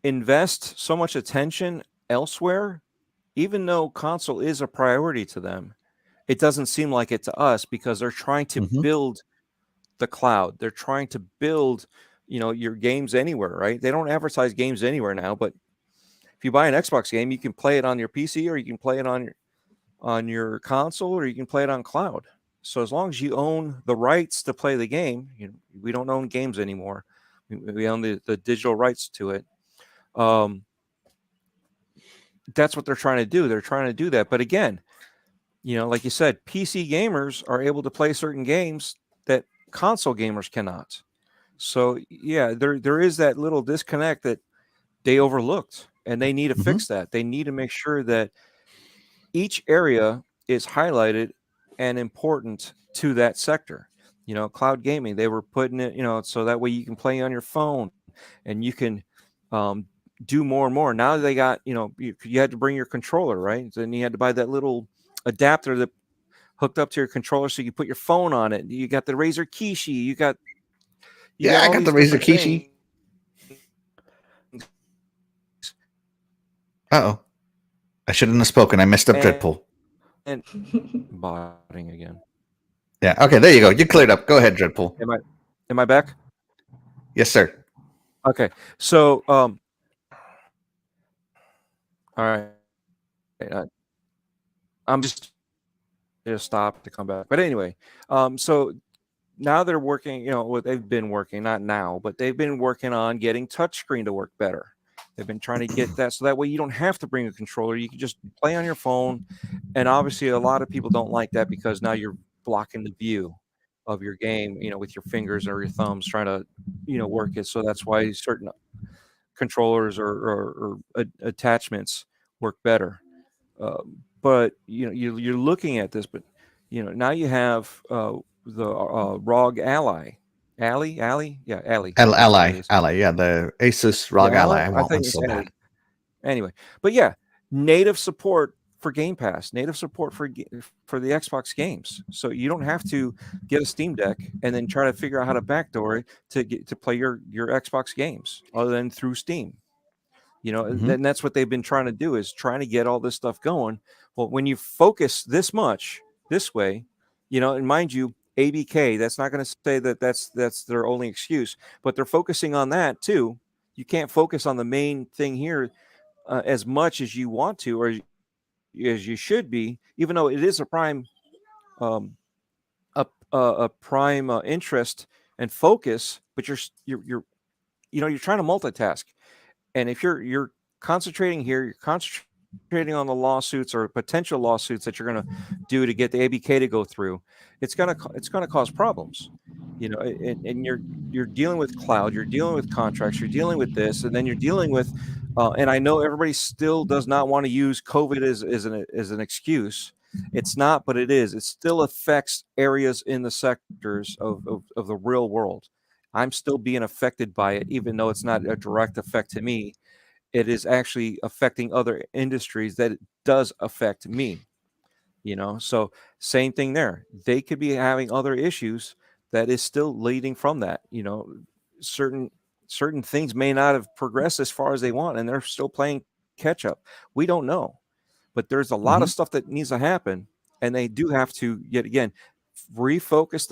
invest so much attention elsewhere, even though console is a priority to them, it doesn't seem like it to us, because they're trying to build the cloud. They're trying to build, you know, your games anywhere, right? They don't advertise games anywhere now, but if you buy an Xbox game, you can play it on your PC, or you can play it on your console, or you can play it on cloud. So as long as you own the rights to play the game, you know, we don't own games anymore. We own the digital rights to it. That's what they're trying to do. They're trying to do that. But again, you know, like you said, PC gamers are able to play certain games that console gamers cannot. So yeah, there is that little disconnect that they overlooked, and they need to fix that. They need to make sure that each area is highlighted and important to that sector. You know, cloud gaming, they were putting it, you know, so that way you can play on your phone and you can do more and more. Now they got, you know, you had to bring your controller, right? Then you had to buy that little adapter that hooked up to your controller so you put your phone on it. You got the Razer Kishi. You got I got the Razer Kishi. Uh-oh. I shouldn't have spoken. I messed up Dreadpool. And botting again. Yeah. Okay. There you go. You cleared up. Go ahead, Dreadpool. Am I back? Yes, sir. Okay. So, all right. I'm just stop to come back. But anyway, so now they're working. You know, what they've been working, not now, but they've been working on getting touchscreen to work better. They've been trying to get that so that way you don't have to bring a controller. You can just play on your phone. And obviously, a lot of people don't like that because now you're blocking the view of your game, you know, with your fingers or your thumbs trying to, you know, work it. So that's why certain controllers or attachments work better. But you know, you're looking at this, but you know, now you have the ROG Ally. Ally, yeah, Ally. Ally, yeah, the Asus ROG Ally. I want one so bad. Anyway, but yeah, native support for Game Pass, native support for the Xbox games. So you don't have to get a Steam Deck and then try to figure out how to backdoor it to play your Xbox games other than through Steam. And that's what they've been trying to do, is trying to get all this stuff going. Well, when you focus this much this way, and mind you, ABK, that's not going to say that that's their only excuse, but they're focusing on that too. You can't focus on the main thing here as much as you want to, or as you should be, even though it is a prime interest and focus, but you're trying to multitask. And if you're concentrating here, you're concentrating on the lawsuits or potential lawsuits that you're going to do to get the ABK to go through, it's going to cause problems. And you're dealing with cloud, you're dealing with contracts, you're dealing with this, and then you're dealing with and I know everybody still does not want to use COVID as an excuse. It's not, but it is. It still affects areas in the sectors of the real world. I'm still being affected by it, even though it's not a direct effect to me. It is actually affecting other industries that it does affect me. So same thing there. They could be having other issues that is still leading from that. Certain things may not have progressed as far as they want, and they're still playing catch up. We don't know, but there's a lot of stuff that needs to happen, and they do have to yet again refocus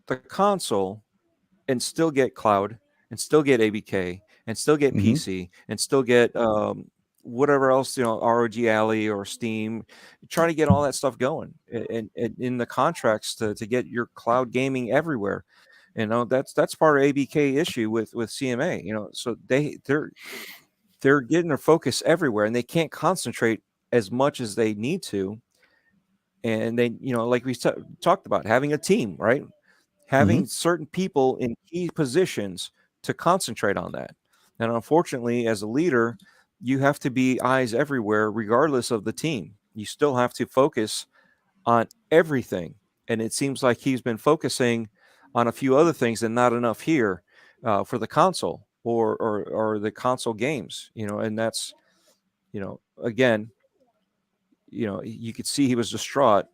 the console and still get cloud and still get ABK and still get PC and still get whatever else, ROG Ally or Steam, try to get all that stuff going and in the contracts to get your cloud gaming everywhere. That's part of ABK issue with CMA, so they're getting their focus everywhere and they can't concentrate as much as they need to. And they, like we talked about, having a team, right? Having certain people in key positions to concentrate on that. And unfortunately, as a leader, you have to be eyes everywhere, regardless of the team. You still have to focus on everything. And it seems like he's been focusing on a few other things and not enough here for the console or the console games, and that's, again, you could see he was distraught.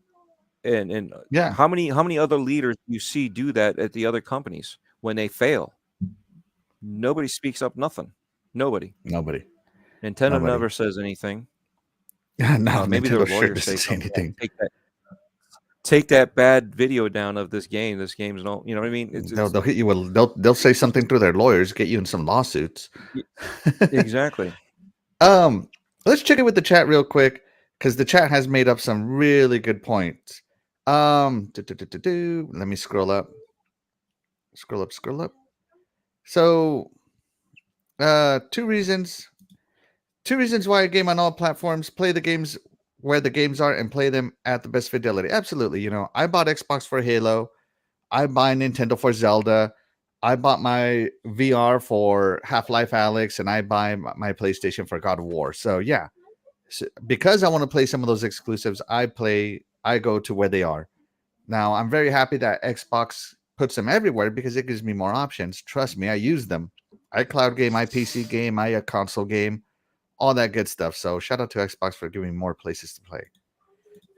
And yeah, how many other leaders you see do that at the other companies when they fail? Nobody speaks up. Nothing. Nobody. Nintendo never says anything. No, maybe Nintendo their lawyers sure say anything. Take that bad video down of this game. This game's no, you know what I mean? They'll hit you with they'll say something through their lawyers, get you in some lawsuits. Exactly. Let's check it with the chat real quick, because the chat has made up some really good points. Let me scroll up. Scroll up. So, two reasons why I game on all platforms: play the games where the games are and play them at the best fidelity. Absolutely. I bought Xbox for Halo. I buy Nintendo for Zelda. I bought my VR for Half-Life Alyx, and I buy my PlayStation for God of War. So yeah, because I want to play some of those exclusives, I go to where they are. Now, I'm very happy that Xbox puts them everywhere because it gives me more options. Trust me, I use them. I cloud game, I PC game, I console game, all that good stuff. So shout out to Xbox for giving me more places to play.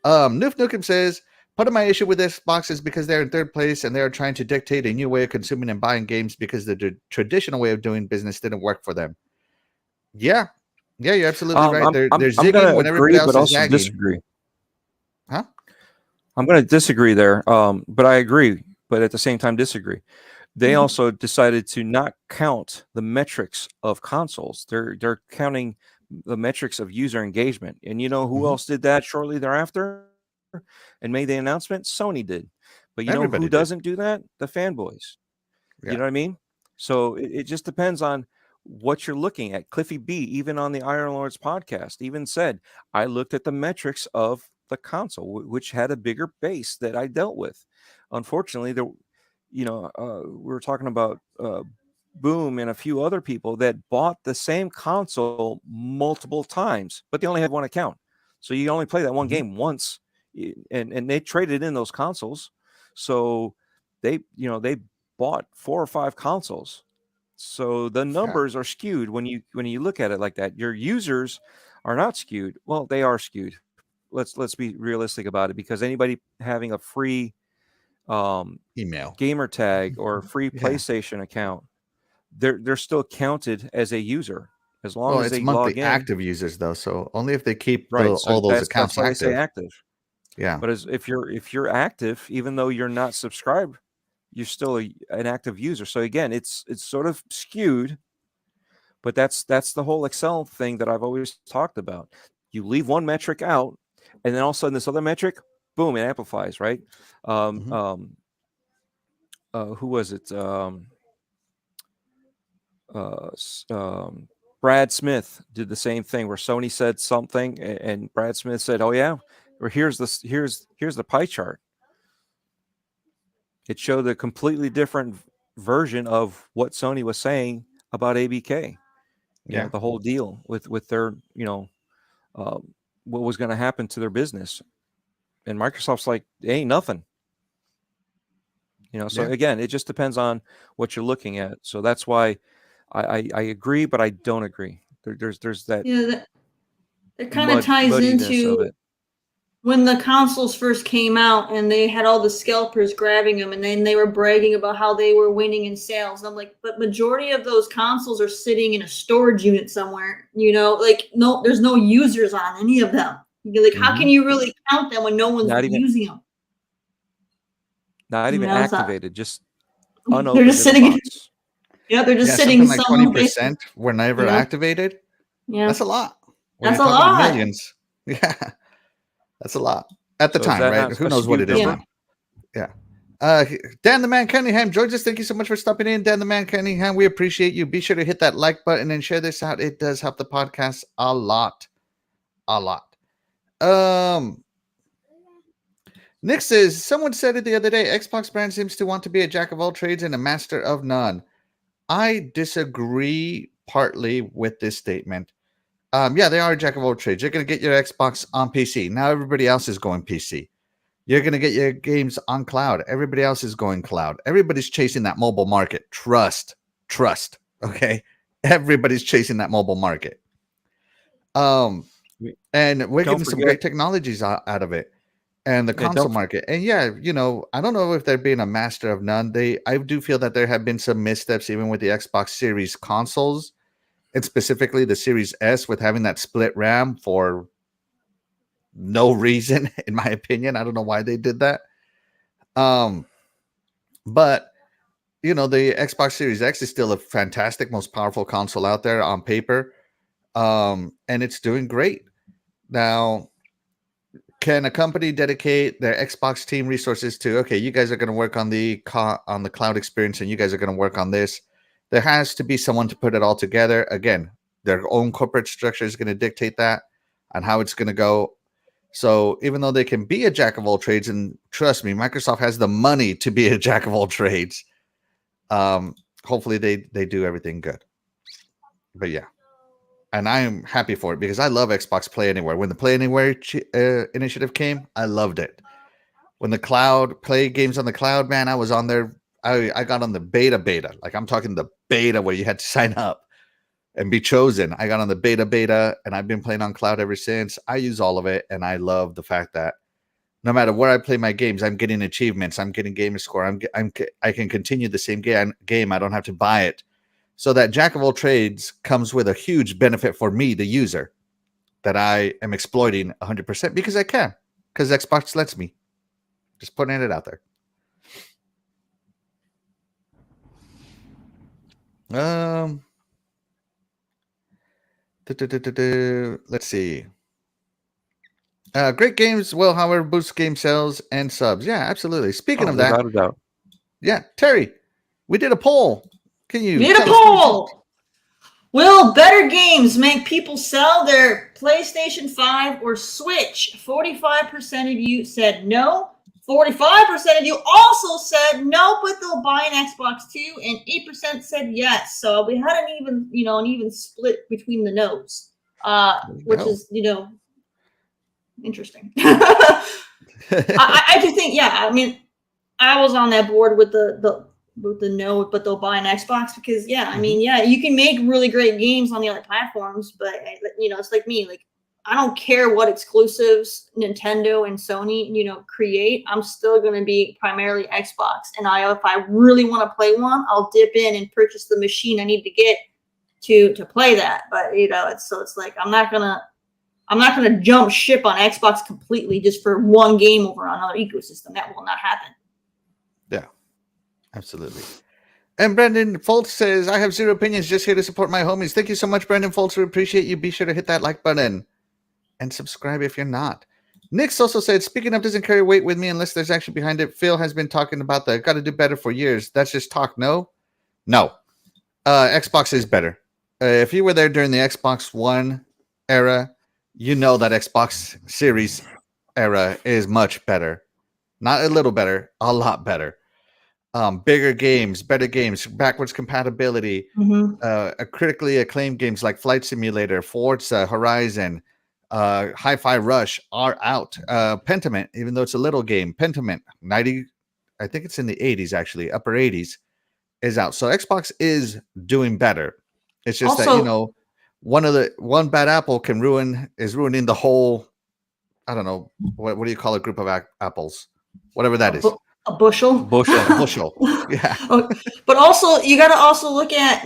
Noof Nukem says, part of my issue with Xbox is because they're in third place and they're trying to dictate a new way of consuming and buying games because the traditional way of doing business didn't work for them. Yeah, you're absolutely right. They're zigging when everybody else is zagging. Disagree. Huh? I'm going to disagree there, but I agree, but at the same time disagree. They also decided to not count the metrics of consoles. They're counting the metrics of user engagement. And you know who else did that shortly thereafter and made the announcement? Sony did. But you know who doesn't do that? The fanboys. Yeah. You know what I mean? So it just depends on what you're looking at. Cliffy B, even on the Iron Lords podcast, even said, I looked at the metrics of the console, which had a bigger base that I dealt with. Unfortunately, we were talking about Boom and a few other people that bought the same console multiple times, but they only had one account. So you only play that one game once, and they traded in those consoles. So they bought 4 or 5 consoles. So the numbers are skewed when you look at it like that. Your users are not skewed. Well, they are skewed let's be realistic about it, because anybody having a free email gamer tag or free PlayStation account, they're still counted as a user as long as it's they monthly log in. active users though, so only if they keep Right, so all those accounts that's why active. they say active. Yeah, but if you're active, even though you're not subscribed, you're still an active user. So again, it's sort of skewed, but that's the whole Excel thing that I've always talked about. You leave one metric out, and then all of a sudden this other metric, boom, it amplifies, right? Who was it? Brad Smith did the same thing, where Sony said something, and Brad Smith said, "Oh yeah, or here's the pie chart." It showed a completely different version of what Sony was saying about ABK. You know, the whole deal with their, what was going to happen to their business, and Microsoft's like, it ain't nothing. So again, it just depends on what you're looking at. So that's why I agree, but I don't agree. There's that. Yeah, that kind of ties into of it. When the consoles first came out and they had all the scalpers grabbing them, and then they were bragging about how they were winning in sales. And I'm like, but majority of those consoles are sitting in a storage unit somewhere, no, there's no users on any of them. You're like, how can you really count them when no one's using them? Not even activated, just unopened. They're just sitting. Yeah, they're just sitting. Like 20% were never activated. Yeah, that's a lot. That's a lot. Millions. Yeah, that's a lot at the time, right? Who knows what it is now? Yeah. Dan the Man Cunningham, Georges, thank you so much for stopping in. Dan the Man Cunningham, we appreciate you. Be sure to hit that like button and share this out. It does help the podcast a lot. A lot. Nick says, someone said it the other day, Xbox brand seems to want to be a jack of all trades and a master of none. I disagree partly with this statement. Yeah, they are a jack of all trades. You're going to get your Xbox on PC. Now everybody else is going PC. You're going to get your games on cloud. Everybody else is going cloud. Everybody's chasing that mobile market. Trust. Okay? Everybody's chasing that mobile market. And we're getting some great technologies out of it. And the console market. And I don't know if they're being a master of none. I do feel that there have been some missteps even with the Xbox Series consoles, and specifically the Series S, with having that split RAM for no reason, in my opinion. I don't know why they did that. But the Xbox Series X is still a fantastic, most powerful console out there on paper. And it's doing great. Now, can a company dedicate their Xbox team resources to, okay, you guys are going to work on the cloud experience and you guys are going to work on this? There has to be someone to put it all together. Again, their own corporate structure is going to dictate that and how it's going to go. So even though they can be a jack of all trades, and trust me, Microsoft has the money to be a jack of all trades, hopefully they do everything good. But yeah. And I am happy for it because I love Xbox Play Anywhere. When the Play Anywhere initiative came, I loved it. When the cloud play games on the cloud, man, I was on there. I got on the beta. Like I'm talking the beta where you had to sign up and be chosen. I got on the beta, and I've been playing on cloud ever since. I use all of it, and I love the fact that no matter where I play my games, I'm getting achievements. I'm getting gamer score. I can continue the same game. I don't have to buy it. So that jack of all trades comes with a huge benefit for me, the user, that I am exploiting 100% because I can, because Xbox lets me. Just putting it out there. Let's see. Great games will, however, boost game sales and subs. Yeah, absolutely. Speaking of that, without a doubt. Yeah, Terry, we did a poll. Can you did a poll? Will better games make people sell their PlayStation 5 or Switch? 45% of you said no. 45% of you also said no, but they'll buy an Xbox too, and 8% said yes. So we had an even split between the no's, which is interesting. I do think, I mean, I was on that board with the no, but they'll buy an Xbox because I mean, you can make really great games on the other platforms, but it's like me, like I don't care what exclusives Nintendo and Sony, create. I'm still going to be primarily Xbox. And if I really want to play one, I'll dip in and purchase the machine I need to get to play that. But it's like I'm not gonna jump ship on Xbox completely just for one game over another ecosystem. That will not happen. Yeah, absolutely. And Brendan Foltz says, I have zero opinions, just here to support my homies. Thank you so much, Brendan Foltz. We appreciate you. Be sure to hit that like button and subscribe if you're not. Nick's also said, speaking of doesn't carry weight with me unless there's action behind it. Phil has been talking about the got to do better for years. That's just talk. No. Xbox is better. If you were there during the Xbox One era, you know that Xbox Series era is much better. Not a little better, a lot better. Bigger games, better games, backwards compatibility, critically acclaimed games like Flight Simulator, Forza Horizon, Hi-Fi Rush are out. Pentiment, even though it's a little game, Pentiment, 90, I think it's in the 80s actually, upper 80s, is out. So Xbox is doing better. It's just also, that, one bad apple is ruining the whole, I don't know, what do you call a group of apples? Whatever that is. A bushel. Bushel. Yeah. But also, you got to also look at,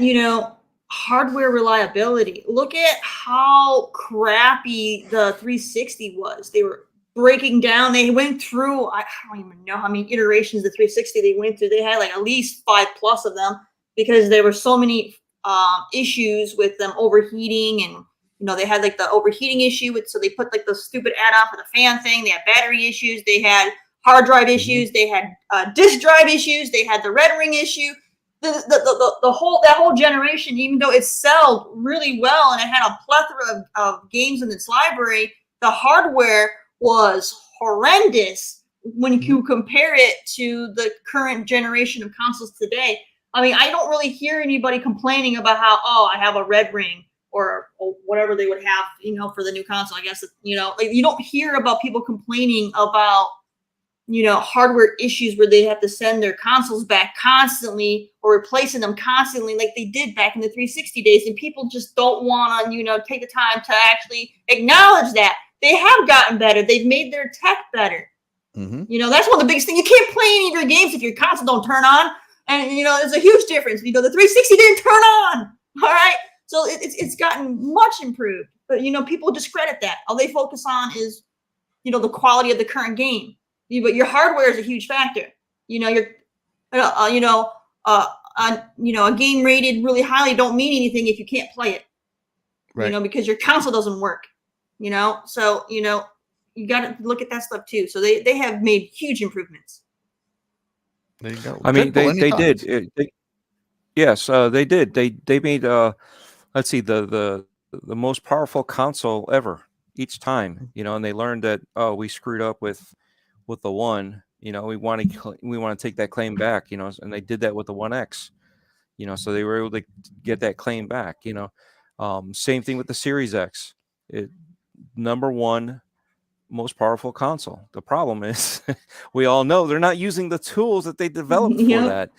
hardware reliability. Look at how crappy the 360 was. They were breaking down. They went through, I don't even know how many iterations the 360 they went through. They had like at least 5+ of them because there were so many issues with them overheating, and they had like the overheating issue so they put like the stupid add-on for the fan thing. They had battery issues. They had hard drive issues. They had disk drive issues. They had the red ring issue. The whole generation, even though it sold really well and it had a plethora of games in its library, the hardware was horrendous when you compare it to the current generation of consoles today. I mean, I don't really hear anybody complaining about how, I have a red ring or whatever they would have, for the new console. I guess, like you don't hear about people complaining about, hardware issues where they have to send their consoles back constantly or replacing them constantly like they did back in the 360 days. And people just don't want to, take the time to actually acknowledge that. They have gotten better. They've made their tech better. That's one of the biggest things. You can't play any of your games if your console don't turn on. And, there's a huge difference. The 360 didn't turn on. All right. So it's gotten much improved. But, people discredit that. All they focus on is, the quality of the current game. But your hardware is a huge factor. A game rated really highly don't mean anything if you can't play it. Right. Because your console doesn't work. So, you got to look at that stuff too. So they have made huge improvements. There you go. I mean, they did. Yes, they did. They made let's see, the most powerful console ever each time. And they learned that we screwed up with the One. We want to take that claim back. And they did that with the One X. So they were able to get that claim back. Same thing with the Series X. Number one most powerful console. The problem is we all know they're not using the tools that they developed for that.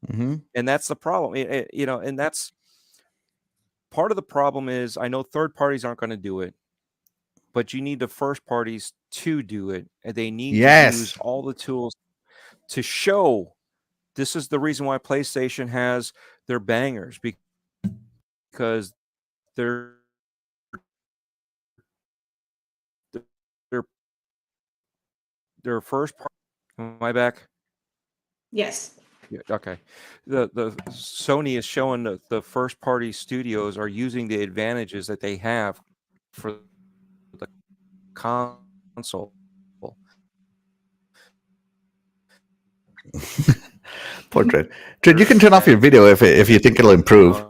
And that's the problem. And that's part of the problem is I know third parties aren't going to do it, but you need the first parties to do it. And they need to use all the tools to show this is the reason why PlayStation has their bangers, because they're their first part. Am I back? Yes. Yeah, okay. The Sony is showing that the first party studios are using the advantages that they have for the console. Poor Trent. Trent, you can turn off your video if you think it'll improve.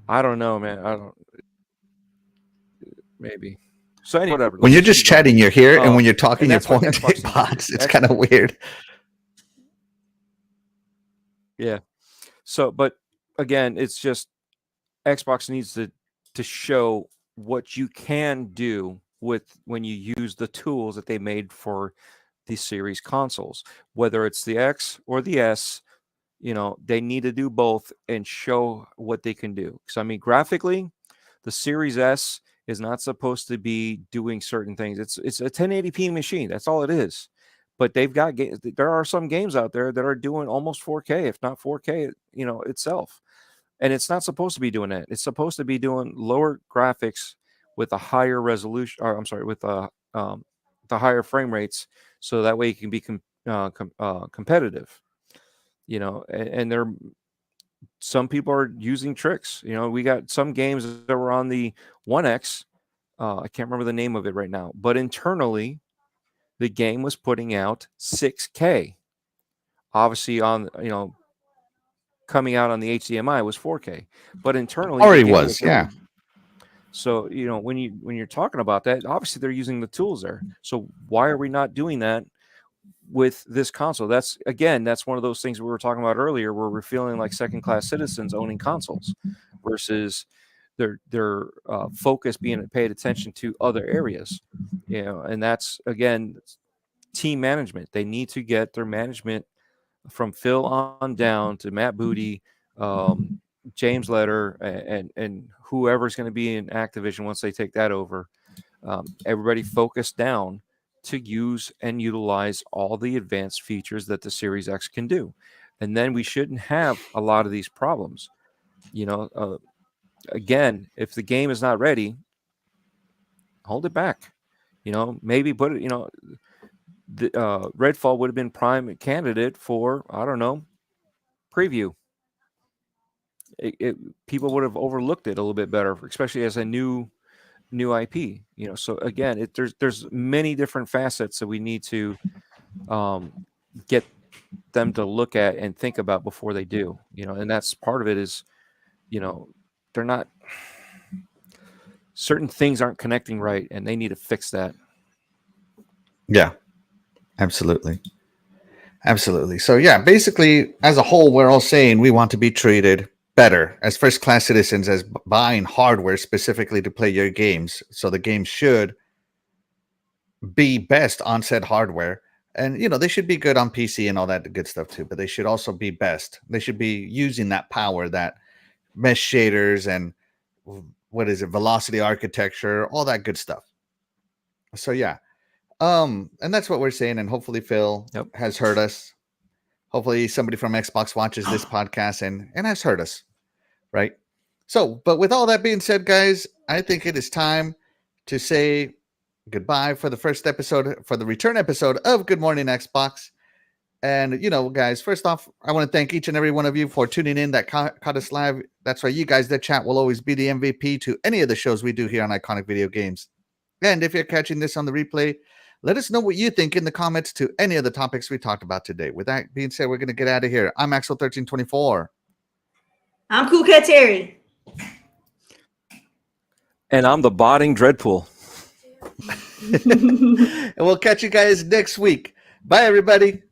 I don't know, man. I don't. Maybe. So anyway, whatever. When you're just chatting, you're here, and when you're talking, you're pointing to Xbox. It's kind of weird. Yeah. So, but again, it's just Xbox needs to show what you can do with when you use the tools that they made for the series consoles, whether it's the X or the S. They need to do both and show what they can do. Because I mean, graphically, The Series S is not supposed to be doing certain things. It's a 1080p machine. That's all it is. But they've got there are some games out there that are doing almost 4K, if not 4K, itself. And it's not supposed to be doing that. It's supposed to be doing lower graphics with a higher resolution, or I'm sorry, with the higher frame rates, so that way you can be competitive. And there, some people are using tricks. We got some games that were on the 1X. I can't remember the name of it right now, but internally, the game was putting out 6K. Obviously, coming out on the HDMI was 4K, but internally, already was, yeah. So when you're talking about that, obviously they're using the tools there. So why are we not doing that with this console? That's one of those things we were talking about earlier, where we're feeling like second-class citizens owning consoles versus their focus being paid attention to other areas. And that's, again, team management. They need to get their management from Phil on down to Matt Booty, James Letter, and whoever's going to be in Activision once they take that over. Everybody focus down to use and utilize all the advanced features that the Series X can do. And then we shouldn't have a lot of these problems. Again, if the game is not ready, hold it back. Maybe put it, the Redfall would have been prime candidate for, I don't know, preview. People would have overlooked it a little bit better, especially as a new IP. So again, there's many different facets that we need to get them to look at and think about before they do. And that's part of it is, they're not, certain things aren't connecting right, and they need to fix that. Yeah, absolutely. So yeah, basically as a whole, we're all saying we want to be treated better as first-class citizens, as buying hardware specifically to play your games. So the game should be best on said hardware. And, they should be good on PC and all that good stuff too, but they should also be best. They should be using that power, that mesh shaders and velocity architecture, all that good stuff. So yeah. And that's what we're saying. And hopefully Phil has heard us. Hopefully somebody from Xbox watches this podcast and has heard us. Right. So, but with all that being said, guys, I think it is time to say goodbye for the first episode, for the return episode of Good Morning Xbox. And, guys, first off, I want to thank each and every one of you for tuning in that caught us live. That's why you guys, the chat, will always be the MVP to any of the shows we do here on Iconic Video Games. And if you're catching this on the replay, let us know what you think in the comments to any of the topics we talked about today. With that being said, we're going to get out of here. I'm Axel1324. I'm CoolCatTerri. And I'm the botting Dreadpool. And we'll catch you guys next week. Bye, everybody.